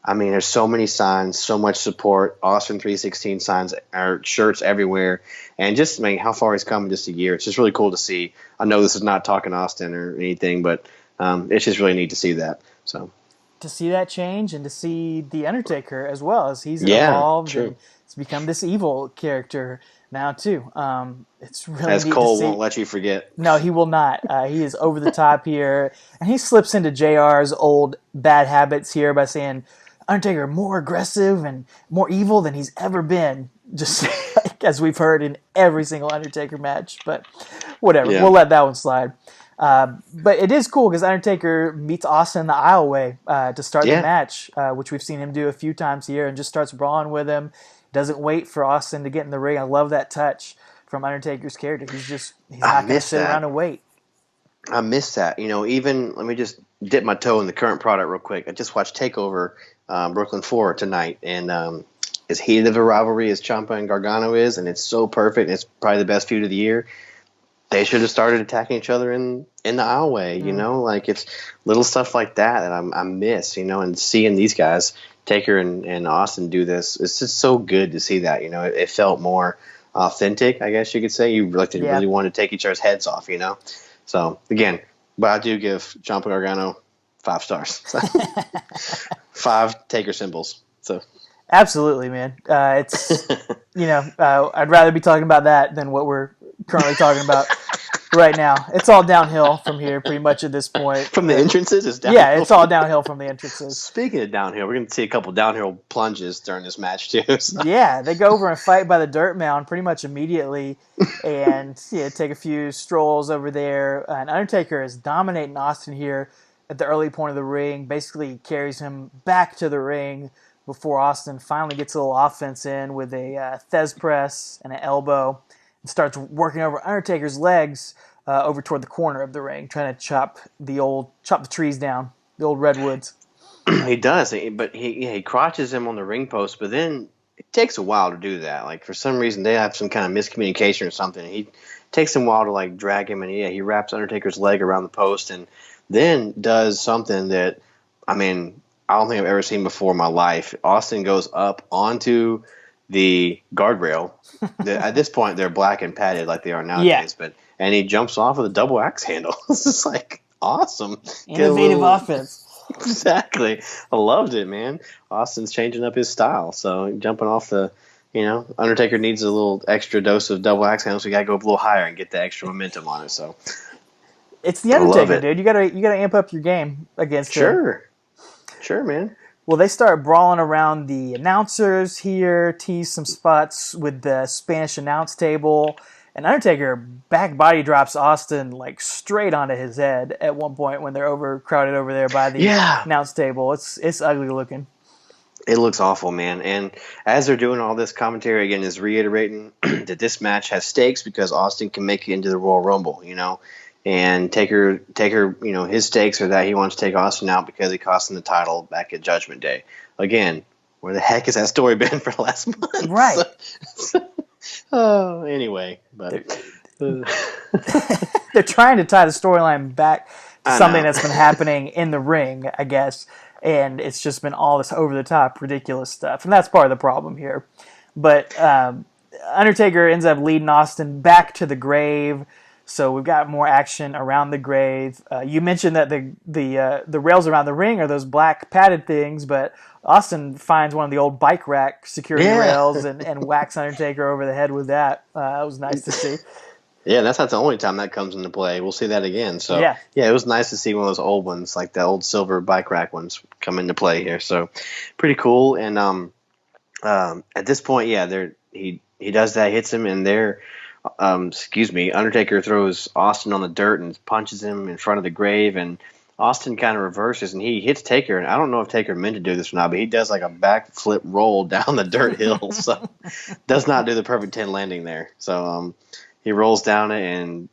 I mean, there's so many signs, so much support. Austin 316 signs, or shirts everywhere, and just I mean, how far he's come in just a year. It's just really cool to see. I know this is not talking Austin or anything, but it's just really neat to see that. So to see that change and to see the Undertaker as well as he's yeah, evolved true. and it's become this evil character now too. It's really As neat Cole to see. won't let you forget. No, he will not. He is over the top here, and he slips into JR's old bad habits here by saying Undertaker more aggressive and more evil than he's ever been. Just like, as we've heard in every single Undertaker match, but whatever, Yeah. we'll let that one slide. But it is cool because Undertaker meets Austin the aisleway to start the Yeah. match, which we've seen him do a few times here, and just starts brawling with him. Doesn't wait for Austin to get in the ring. I love that touch from Undertaker's character. He's not going to sit around and wait. I miss that. Even let me just dip my toe in the current product real quick. I just watched TakeOver Brooklyn 4 tonight, and as heated of a rivalry as Ciampa and Gargano is, and it's so perfect, and it's probably the best feud of the year. They should have started attacking each other in the aisleway, like it's little stuff like that I miss, and seeing these guys, Taker and Austin do this, it's just so good to see that, it felt more authentic, I guess you could say. You really wanted to take each other's heads off, So again, but I do give Ciampa Gargano 5 stars, 5 Taker symbols. So absolutely, man. It's I'd rather be talking about that than what we're currently talking about right now. It's all downhill from here, pretty much at this point. From the entrances, it's downhill. Yeah, it's all downhill from the entrances. Speaking of downhill, we're going to see a couple downhill plunges during this match too. So. Yeah, they go over and fight by the dirt mound pretty much immediately, and take a few strolls over there. And Undertaker is dominating Austin here at the early point of the ring. Basically carries him back to the ring before Austin finally gets a little offense in with a Thez press and an elbow. And starts working over Undertaker's legs over toward the corner of the ring, trying to chop the trees down, the old redwoods. He does, but he crotches him on the ring post, but then it takes a while to do that. Like, for some reason, they have some kind of miscommunication or something. He takes him a while to, like, drag him, and he wraps Undertaker's leg around the post and then does something that, I mean, I don't think I've ever seen before in my life. Austin goes up onto the guardrail. At this point, they're black and padded like they are nowadays. Yeah. And he jumps off with a double axe handle. It's just like awesome. Innovative offense. Exactly. I loved it, man. Austin's changing up his style. So jumping off the, Undertaker needs a little extra dose of double axe handle, so you gotta go up a little higher and get the extra momentum on it. So it's the Undertaker, dude. You gotta amp up your game against him. Sure, man. Well, they start brawling around the announcers here, tease some spots with the Spanish announce table, and Undertaker back body drops Austin like straight onto his head at one point when they're overcrowded over there by the announce table. It's ugly looking. It looks awful, man. And as they're doing all this, commentary again is reiterating that this match has stakes because Austin can make it into the Royal Rumble, And Taker, his stakes are that he wants to take Austin out because he cost him the title back at Judgment Day. Again, where the heck has that story been for the last month? Right. Anyway, but they're trying to tie the storyline back to something that's been happening in the ring, I guess, and it's just been all this over-the-top, ridiculous stuff, and that's part of the problem here. But Undertaker ends up leading Austin back to the grave. So we've got more action around the grave. You mentioned that the rails around the ring are those black padded things, but Austin finds one of the old bike rack security rails and whacks Undertaker over the head with that. It was nice to see. Yeah, that's not the only time that comes into play. We'll see that again. So yeah, it was nice to see one of those old ones, like the old silver bike rack ones, come into play here. So pretty cool. And at this point, he does that, hits him, and Undertaker throws Austin on the dirt and punches him in front of the grave, and Austin kind of reverses and he hits Taker, and I don't know if Taker meant to do this or not, but he does like a backflip roll down the dirt hill, so does not do the perfect 10 landing there. So he rolls down it, and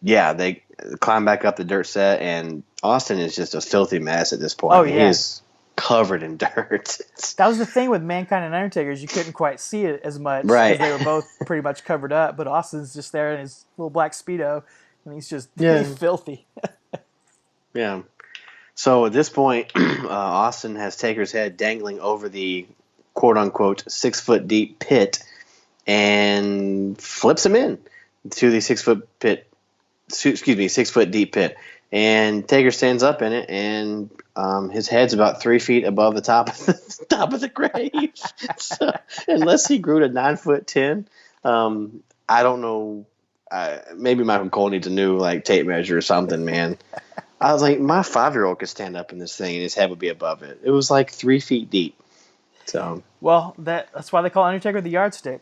they climb back up the dirt set, and Austin is just a filthy mess at this point. Oh, yeah. He is covered in dirt. That was the thing with Mankind and Undertaker, is you couldn't quite see it as much, right? Because they were both pretty much covered up. But Austin's just there in his little black Speedo, and he's just Yeah. filthy. Yeah. So at this point, Austin has Taker's head dangling over the quote-unquote 6 foot deep pit and flips him in to the 6 foot pit. 6 foot deep pit. And Taker stands up in it, and his head's about 3 feet above the top of the grave. So, unless he grew to 9'10", I don't know. Maybe Michael Cole needs a new tape measure or something, man. I was like, my 5-year-old could stand up in this thing and his head would be above it. It was 3 feet deep. So Well, that's why they call Undertaker the yardstick.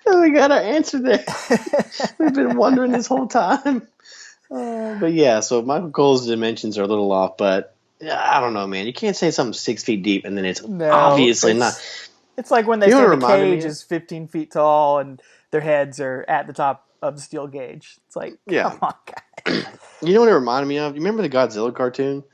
Oh, we got our answer there. We've been wondering this whole time. But yeah, so Michael Cole's dimensions are a little off, but I don't know, man. You can't say something's 6 feet deep and then it's obviously not. It's like when they You know say what the reminded me cage of? is 15 feet tall and their heads are at the top of the steel gauge. It's like, Yeah. come on, guys. You know what it reminded me of? You remember the Godzilla cartoon?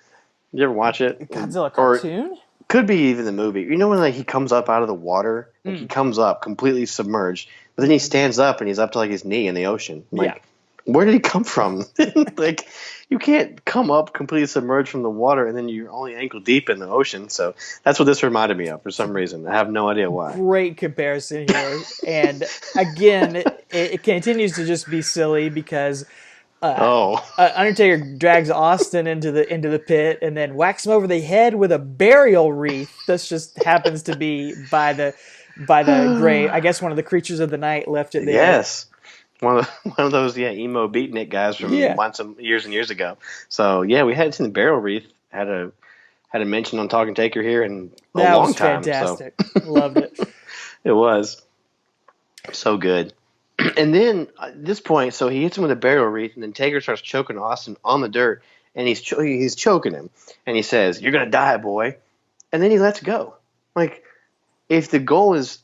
You ever watch it? Godzilla Or cartoon? could be even the movie. You know when he comes up out of the water? He comes up completely submerged, but then he stands up and he's up to his knee in the ocean. Where did he come from? You can't come up completely submerged from the water and then you're only ankle deep in the ocean. So that's what this reminded me of for some reason. I have no idea why. Great comparison here. And again, it continues to just be silly because Undertaker drags Austin into the pit and then whacks him over the head with a burial wreath. This just happens to be by the grave. I guess one of the creatures of the night left it there. Yes. One of those emo beatnik guys from years and years ago. So yeah, we hadn't seen the barrel wreath. Had a mention on Talking Taker here in a long time. That was fantastic. So. Loved it. It was so good. And then at this point, so he hits him with a barrel wreath, and then Taker starts choking Austin on the dirt, and he's choking him, and he says, "You're gonna die, boy," and then he lets go. If the goal is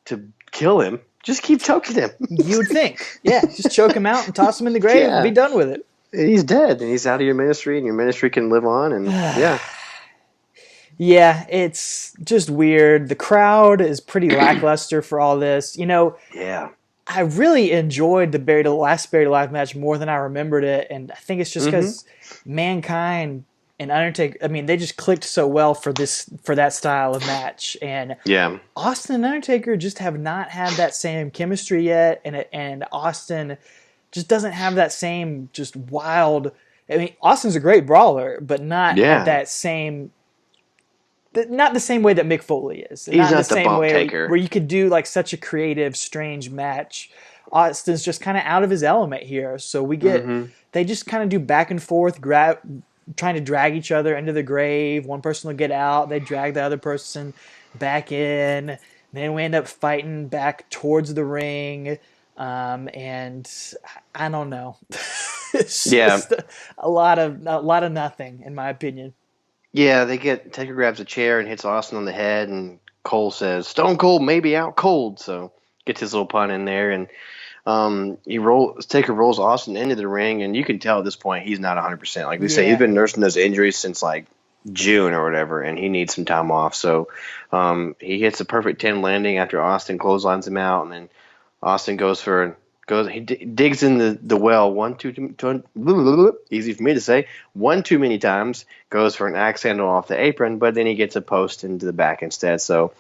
to kill him, just keep choking him. You would think. Yeah, just choke him out and toss him in the grave and be done with it. He's dead, and he's out of your ministry, and your ministry can live on, and yeah. Yeah, it's just weird. The crowd is pretty lackluster for all this. Yeah. I really enjoyed the last Buried Alive match more than I remembered it, and I think it's just because Mankind and Undertaker, they just clicked so well for that style of match. And Austin and Undertaker just have not had that same chemistry yet, and Austin just doesn't have that same just wild. Austin's a great brawler, but not at that same. Not the same way that Mick Foley is. He's not the same bump way taker. Where you could do such a creative, strange match. Austin's just kind of out of his element here. So we get they just kind of do back and forth, trying to drag each other into the grave. One person will get out, they drag the other person back in. Then we end up fighting back towards the ring, and I don't know. It's just a lot of nothing, in my opinion. Yeah, Taker grabs a chair and hits Austin on the head, and Cole says, "Stone Cold may be out cold," so gets his little pun in there, and Taker rolls Austin into the ring, and you can tell at this point he's not 100%. Like we say, he's been nursing those injuries since June or whatever, and he needs some time off. So he hits a perfect 10 landing after Austin clotheslines him out, and then Austin he digs in the well easy for me to say, one too many times, goes for an axe handle off the apron, but then he gets a post into the back instead. So,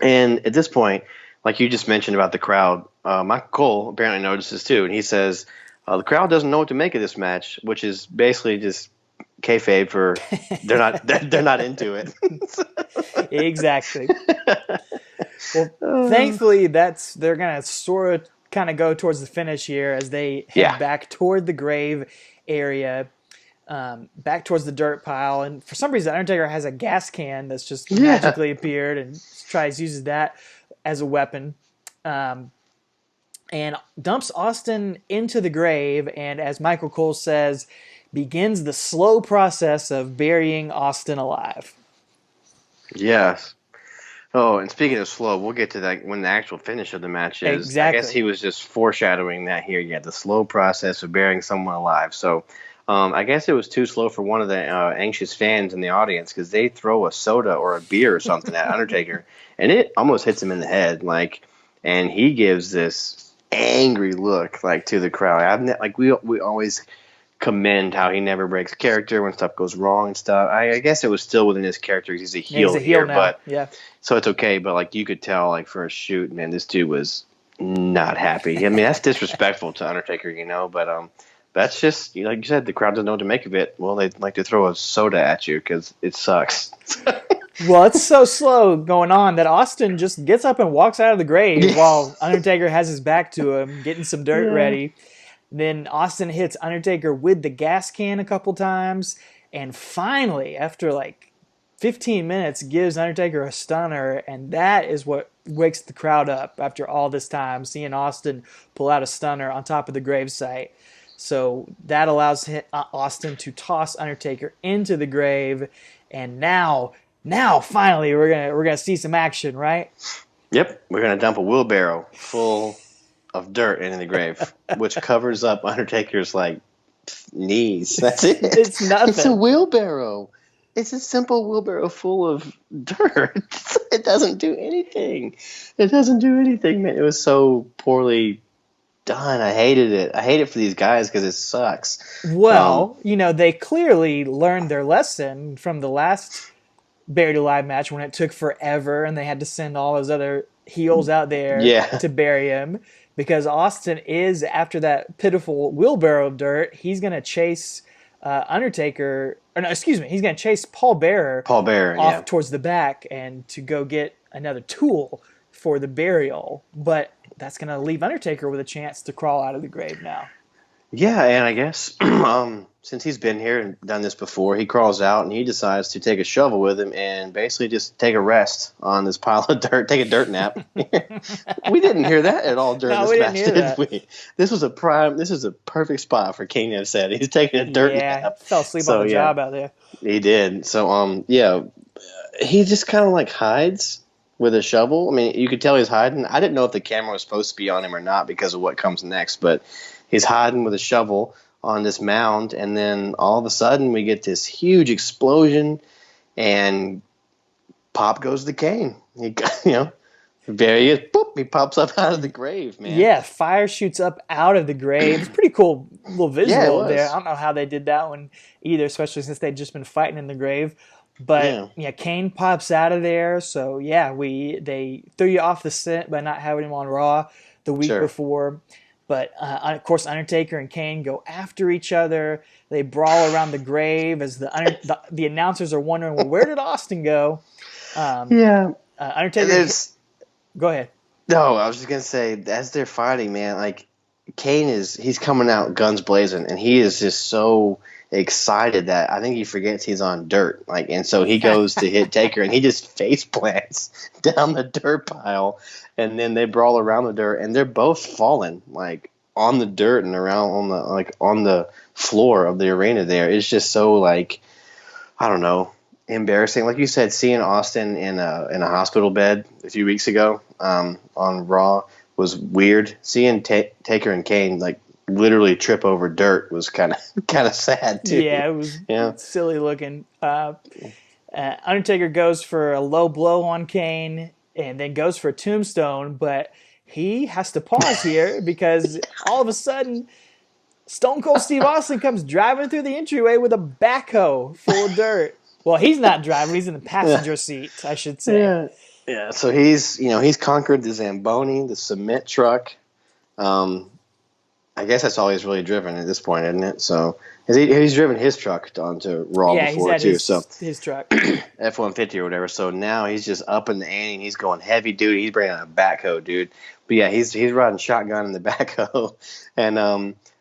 and at this point, like you just mentioned about the crowd, Michael Cole apparently notices too, and he says the crowd doesn't know what to make of this match, which is basically just kayfabe for they're not into it. Exactly. Well, thankfully they're gonna sort of kind of go towards the finish here as they head back toward the grave area, back towards the dirt pile. And for some reason, Undertaker has a gas can that's just magically appeared and uses that as a weapon, and dumps Austin into the grave. And as Michael Cole says, begins the slow process of burying Austin alive. Yes. Oh, and speaking of slow, we'll get to that when the actual finish of the match is. Exactly. I guess he was just foreshadowing that here. Yeah, the slow process of burying someone alive. So I guess it was too slow for one of the anxious fans in the audience because they throw a soda or a beer or something at Undertaker, and it almost hits him in the head. And he gives this angry look to the crowd. We always commend how he never breaks character when stuff goes wrong and stuff. I guess it was still within his character. He's a heel, he's a heel here, now. but Yeah. So it's okay. But you could tell, for a shoot, man, this dude was not happy. I mean, that's disrespectful to Undertaker, But that's just like you said, the crowd doesn't know what to make of it. Well, they like to throw a soda at you because it sucks. Well, it's so slow going on that Austin just gets up and walks out of the grave while Undertaker has his back to him, getting some dirt ready. Then Austin hits Undertaker with the gas can a couple times, and finally, after 15 minutes, gives Undertaker a stunner, and that is what wakes the crowd up after all this time, seeing Austin pull out a stunner on top of the gravesite. So that allows Austin to toss Undertaker into the grave, and now finally we're gonna see some action, right? Yep, we're gonna dump a wheelbarrow full of dirt into the grave, which covers up Undertaker's knees. That's it. It's nothing. It's a wheelbarrow. It's a simple wheelbarrow full of dirt. It doesn't do anything. It doesn't do anything, man. It was so poorly done. I hated it. I hate it for these guys because it sucks. Well, they clearly learned their lesson from the last Buried Alive match when it took forever and they had to send all those other heels out there to bury him. Because Austin is, after that pitiful wheelbarrow of dirt, he's going to chase Undertaker. Or no, excuse me, he's going to chase Paul Bearer off towards the back and to go get another tool for the burial. But that's going to leave Undertaker with a chance to crawl out of the grave now. Yeah, and I guess since he's been here and done this before, he crawls out and he decides to take a shovel with him and basically just take a rest on this pile of dirt, take a dirt nap. We didn't hear that at all during this match, did we? This is a perfect spot for Kane to have said he's taking a dirt nap. Yeah, fell asleep on the job out there. He did. So, he just kind of hides with a shovel. I mean, you could tell he's hiding. I didn't know if the camera was supposed to be on him or not because of what comes next, but he's hiding with a shovel on this mound, and then all of a sudden we get this huge explosion, and pop goes the Kane. There he is. Boop, he pops up out of the grave, man. Yeah, fire shoots up out of the grave. It's pretty cool little visual there. I don't know how they did that one either, especially since they'd just been fighting in the grave. But Kane pops out of there. So they threw you off the scent by not having him on Raw the week before. But of course, Undertaker and Kane go after each other. They brawl around the grave as the announcers are wondering, well, where did Austin go? Undertaker. Go ahead. No, I was just gonna say, as they're fighting, man, Kane he's coming out guns blazing, and he is just so excited that I think he forgets he's on dirt. And so he goes to hit Taker, and he just face plants down the dirt pile, and then they brawl around the dirt, and they're both falling on the dirt and around on the floor of the arena. There, it's just so I don't know, embarrassing. Like you said, seeing Austin in a hospital bed a few weeks ago on Raw was weird. Seeing Taker and Kane literally trip over dirt was kind of sad too. Yeah, it was silly looking. Undertaker goes for a low blow on Kane and then goes for a tombstone, but he has to pause here because all of a sudden Stone Cold Steve Austin comes driving through the entryway with a backhoe full of dirt. Well, he's not driving; he's in the passenger seat, I should say. Yeah. So he's conquered the Zamboni, the cement truck. I guess that's all he's really driven at this point, isn't it? So he's driven his truck onto Raw before too. His truck, F-150 or whatever. So now he's just up in the ante, and he's going heavy duty. He's bringing a backhoe, dude. But yeah, he's riding shotgun in the backhoe, and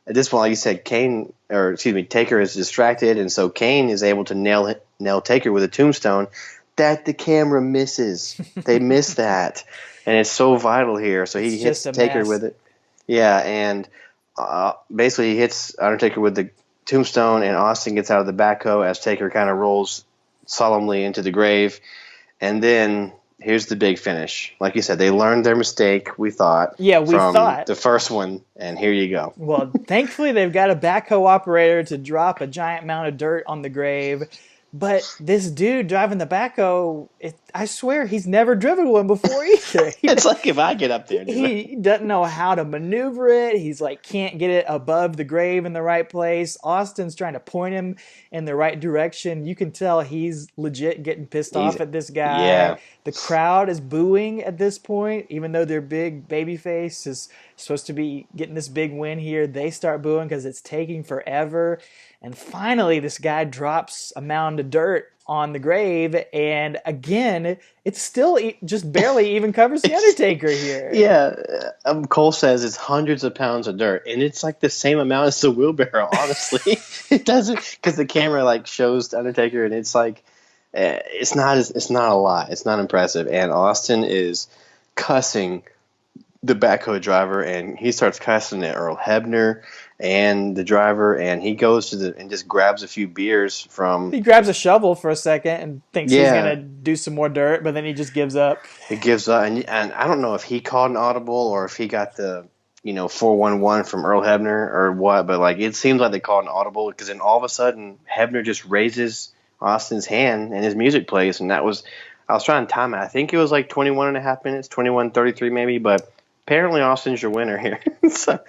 at this point, like you said, Taker is distracted, and so Kane is able to nail Taker with a tombstone that the camera misses. They miss that, and it's so vital here. So he hits Taker with it. Yeah, and basically he hits Undertaker with the tombstone, and Austin gets out of the backhoe as Taker kind of rolls solemnly into the grave, and then here's the big finish. Like you said, they learned their mistake, we thought. Yeah, we from thought. the first one, and here you go. Well, thankfully, they've got a backhoe operator to drop a giant mound of dirt on the grave. But this dude driving the backhoe, I swear he's never driven one before either. It's like if I get up there. He doesn't know how to maneuver it. He's like can't get it above the grave in the right place. Austin's trying to point him in the right direction. You can tell he's legit getting pissed off at this guy. Yeah. The crowd is booing at this point, even though their big babyface is supposed to be getting this big win here. They start booing because it's taking forever. And finally, this guy drops a mound of dirt on the grave, and again, it still just barely even covers the Undertaker here. Yeah, Cole says it's hundreds of pounds of dirt, and it's like the same amount as the wheelbarrow. Honestly, it doesn't, because the camera like shows the Undertaker, and it's like it's not a lot. It's not impressive, and Austin is cussing the backhoe driver, and he starts cussing at Earl Hebner and the driver, and he goes to and just grabs a few beers from. He grabs a shovel for a second and thinks he's gonna do some more dirt, but then he just gives up. He gives up, and I don't know if he called an audible or if he got the 411 from Earl Hebner or what, but like it seems like they called an audible, because then all of a sudden Hebner just raises Austin's hand and his music plays, and I was trying to time it. I think it was like 21 and a half minutes, 21:33 maybe, but apparently Austin's your winner here. So.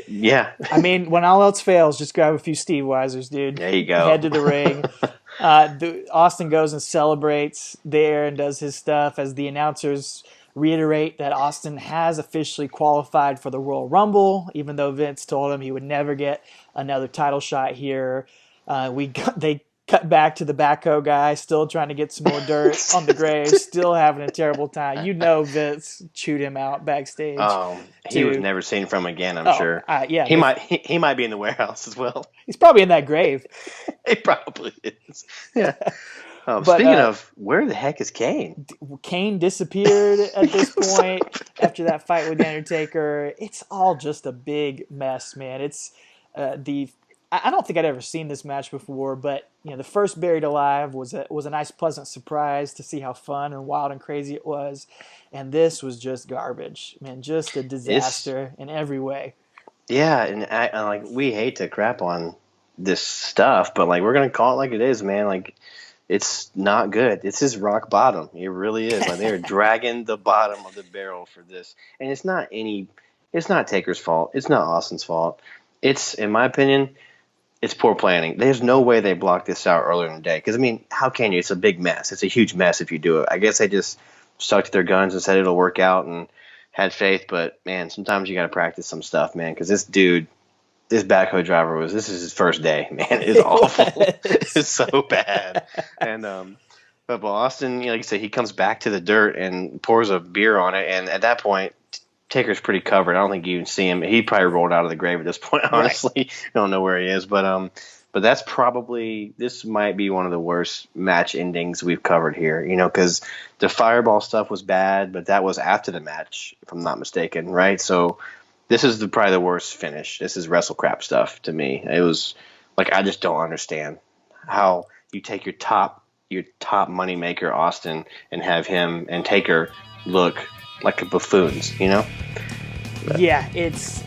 Yeah. I mean, when all else fails, just grab a few Steve Weisers, dude. There you go. Head to the ring. Austin goes and celebrates there and does his stuff as the announcers reiterate that Austin has officially qualified for the Royal Rumble, even though Vince told him he would never get another title shot here. They cut back to the backhoe guy, still trying to get some more dirt on the grave, still having a terrible time. Vince chewed him out backstage. Oh, he was never seen from again, I'm sure. Yeah, he might be in the warehouse as well. He's probably in that grave. He probably is. Yeah. Speaking of, where the heck is Kane? Kane disappeared at this point after that fight with The Undertaker. It's all just a big mess, man. It's I don't think I'd ever seen this match before, but the first Buried Alive was a nice, pleasant surprise to see how fun and wild and crazy it was, and this was just garbage, man, just a disaster in every way. Yeah, and we hate to crap on this stuff, but like we're gonna call it like it is, man. Like it's not good. This is rock bottom. It really is. Like they're dragging the bottom of the barrel for this, and it's not Taker's fault. It's not Austin's fault. It's, in my opinion, it's poor planning. There's no way they blocked this out earlier in the day. Because, I mean, how can you? It's a big mess. It's a huge mess if you do it. I guess they just stuck to their guns and said it'll work out and had faith. But, man, sometimes you got to practice some stuff, man. Because this dude, this backhoe driver, this is his first day, man. It's awful. It's so bad. And but Austin, like you said, he comes back to the dirt and pours a beer on it. And at that point, Taker's pretty covered. I don't think you can see him. He probably rolled out of the grave at this point, honestly. Right. I don't know where he is. But that's probably – this might be one of the worst match endings we've covered here, because the fireball stuff was bad, but that was after the match, if I'm not mistaken, right? So this is probably the worst finish. This is wrestle crap stuff to me. It was – like I just don't understand how you take your top moneymaker, Austin, and have him and Taker look – like buffoons, But. Yeah, it's.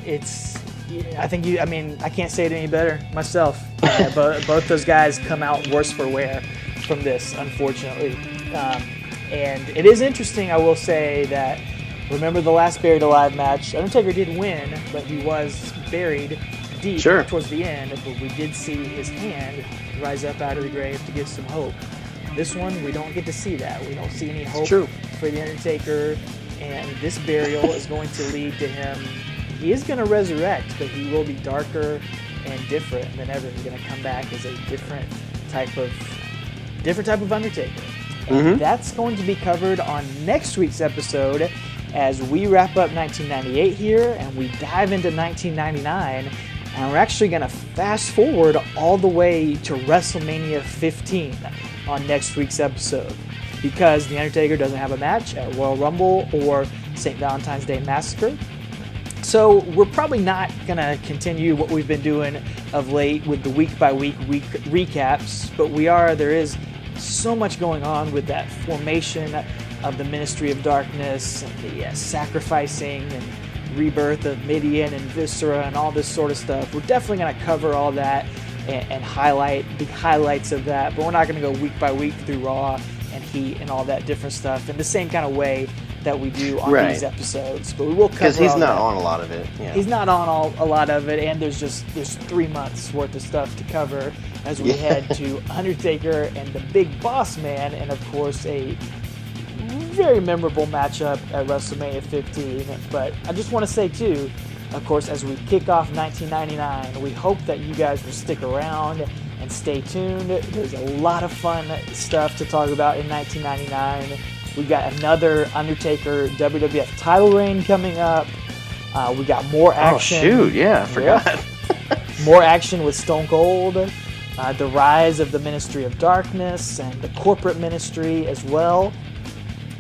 I think I can't say it any better myself. Both those guys come out worse for wear from this, unfortunately. And it is interesting, I will say, that remember the last Buried Alive match? Undertaker did win, but he was buried deep towards the end. But we did see his hand rise up out of the grave to give some hope. This one, we don't get to see that. We don't see any hope for the Undertaker. And this burial is going to lead to him. He is going to resurrect, but he will be darker and different than ever. He's going to come back as a different type of Undertaker. And that's going to be covered on next week's episode as we wrap up 1998 here and we dive into 1999. And we're actually going to fast forward all the way to WrestleMania 15 on next week's episode, because The Undertaker doesn't have a match at Royal Rumble or St. Valentine's Day Massacre. So we're probably not going to continue what we've been doing of late with the week-by-week recaps, but there is so much going on with that formation of the Ministry of Darkness and the sacrificing and rebirth of Midian and Viscera and all this sort of stuff. We're definitely going to cover all that and highlight the highlights of that, but we're not going to go week by week through Raw and Heat and all that different stuff in the same kind of way that we do on these episodes. But we will cover because he's not that. on a lot of it. Yeah. He's not on a lot of it, and there's 3 months worth of stuff to cover as we head to Undertaker and the Big Boss Man, and of course a very memorable matchup at WrestleMania 15. But I just want to say too, of course, as we kick off 1999, we hope that you guys will stick around and stay tuned. There's a lot of fun stuff to talk about in 1999. We got another Undertaker WWF title reign coming up. We got more action. Oh shoot! Yeah, I forgot. More action with Stone Cold. The rise of the Ministry of Darkness and the corporate ministry as well.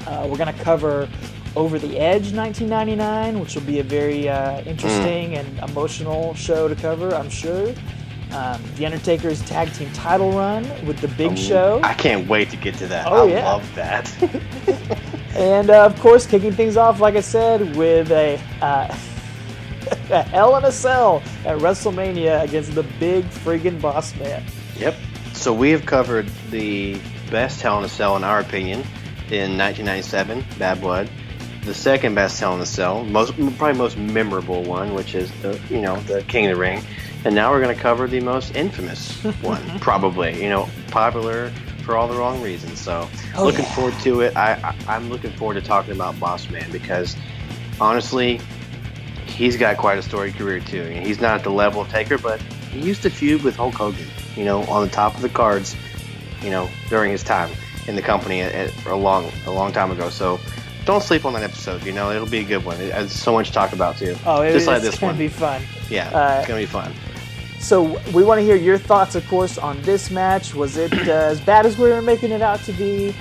We're going to cover Over the Edge 1999, which will be a very interesting and emotional show to cover, I'm sure. The Undertaker's tag team title run with the Big Show. I can't wait to get to that. Oh, I love that. And of course, kicking things off, like I said, with a Hell in a Cell at WrestleMania against the Big friggin' Boss Man. Yep. So we have covered the best Hell in a Cell, in our opinion, in 1997, Bad Blood. The second best Hell in a Cell, probably most memorable one, which is the King of the Ring. And now we're going to cover the most infamous one, probably. Popular for all the wrong reasons. So looking forward to it. I'm looking forward to talking about Boss Man because, honestly, he's got quite a storied career too. He's not at the level of Taker, but he used to feud with Hulk Hogan, on the top of the cards, during his time in the company a long time ago. So don't sleep on that episode. It'll be a good one. There's so much to talk about too. Oh, just like this it's going one. to be fun. Yeah, it's going to be fun. So we want to hear your thoughts, of course, on this match. Was it as bad as we were making it out to be?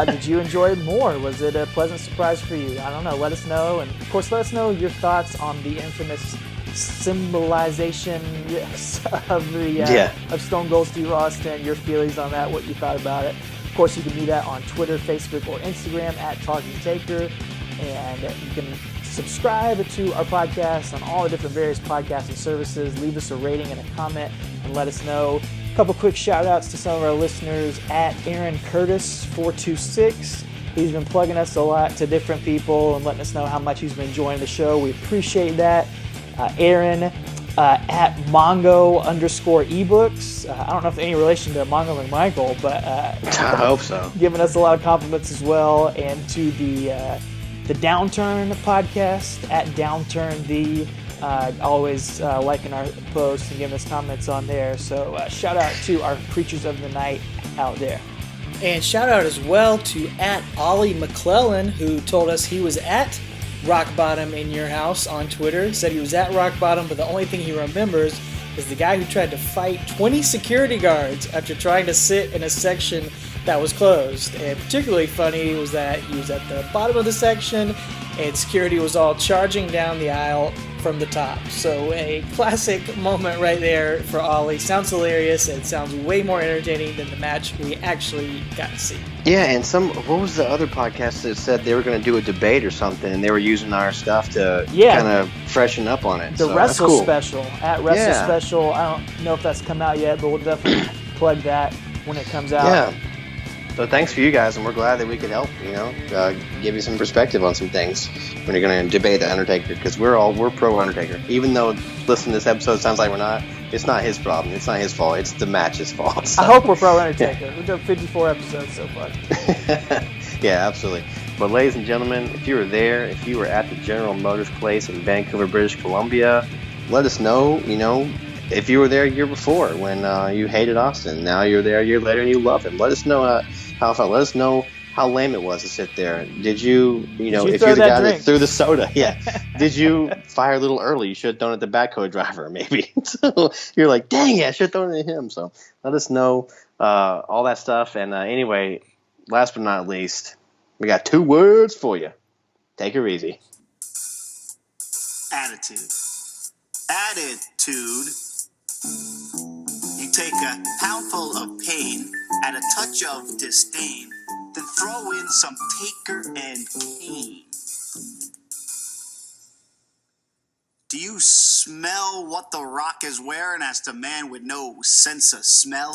Did you enjoy it more? Was it a pleasant surprise for you? I don't know. Let us know. And, of course, let us know your thoughts on the infamous symbolization of Stone Cold Steve Austin, your feelings on that, what you thought about it. Of course, you can do that on Twitter, Facebook, or Instagram at Talking Taker. And you can subscribe to our podcast on all the different various podcasting services. Leave us a rating and a comment and let us know. A couple quick shout outs to some of our listeners at Aaron Curtis 426. He's been plugging us a lot to different people and letting us know how much he's been enjoying the show. We appreciate that. Aaron at Mongo_ebooks. I don't know if any relation to Mongo and Michael, but I hope so. Giving us a lot of compliments as well. And to the Downturn podcast at Downturn always liking our posts and giving us comments on there. So shout out to our creatures of the night out there. And shout out as well to at Ollie McClellan, who told us he was at Rock Bottom in your house on Twitter. Said he was at Rock Bottom, but the only thing he remembers is the guy who tried to fight 20 security guards after trying to sit in a section that was closed. And particularly funny was that he was at the bottom of the section and security was all charging down the aisle from the top. So a classic moment right there for Ollie. Sounds hilarious and sounds way more entertaining than the match we actually got to see. Yeah, and what was the other podcast that said they were going to do a debate or something and they were using our stuff to kind of freshen up on it. The Wrestle Special at Wrestle Special. I don't know if that's come out yet, but we'll definitely plug that when it comes out. Yeah. So thanks for you guys, and we're glad that we could help, give you some perspective on some things when you're going to debate the Undertaker, because we're pro Undertaker. Even though listening to this episode sounds like we're not, it's not his problem. It's not his fault. It's the match's fault. So. I hope we're pro Undertaker. We've done 54 episodes so far. Yeah, absolutely. But ladies and gentlemen, if you were there, if you were at the General Motors place in Vancouver, British Columbia, let us know, if you were there a year before when you hated Austin. Now you're there a year later and you love him. Let us know how it felt. Let us know how lame it was to sit there. Did you, if you're the guy that threw the soda, did you fire a little early? You should have thrown it at the backhoe driver, maybe. So you're like, dang it, I should have thrown it at him. So let us know all that stuff. And anyway, last but not least, we got 2 words for you. Take her easy. Attitude. Attitude. You take a poundful of pain, add a touch of disdain, then throw in some Taker and Kane. Do you smell what The Rock is wearing? Asked a man with no sense of smell.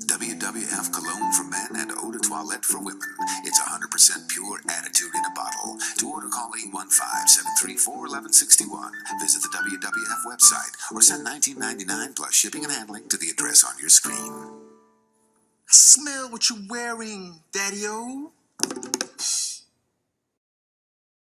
WWF cologne for men and eau de toilette for women. It's 100% pure attitude in a bottle. To order, call 815-734-1161. Visit the WWF website or send $19.99 plus shipping and handling to the address on your screen. Smell what you're wearing, Daddy-O.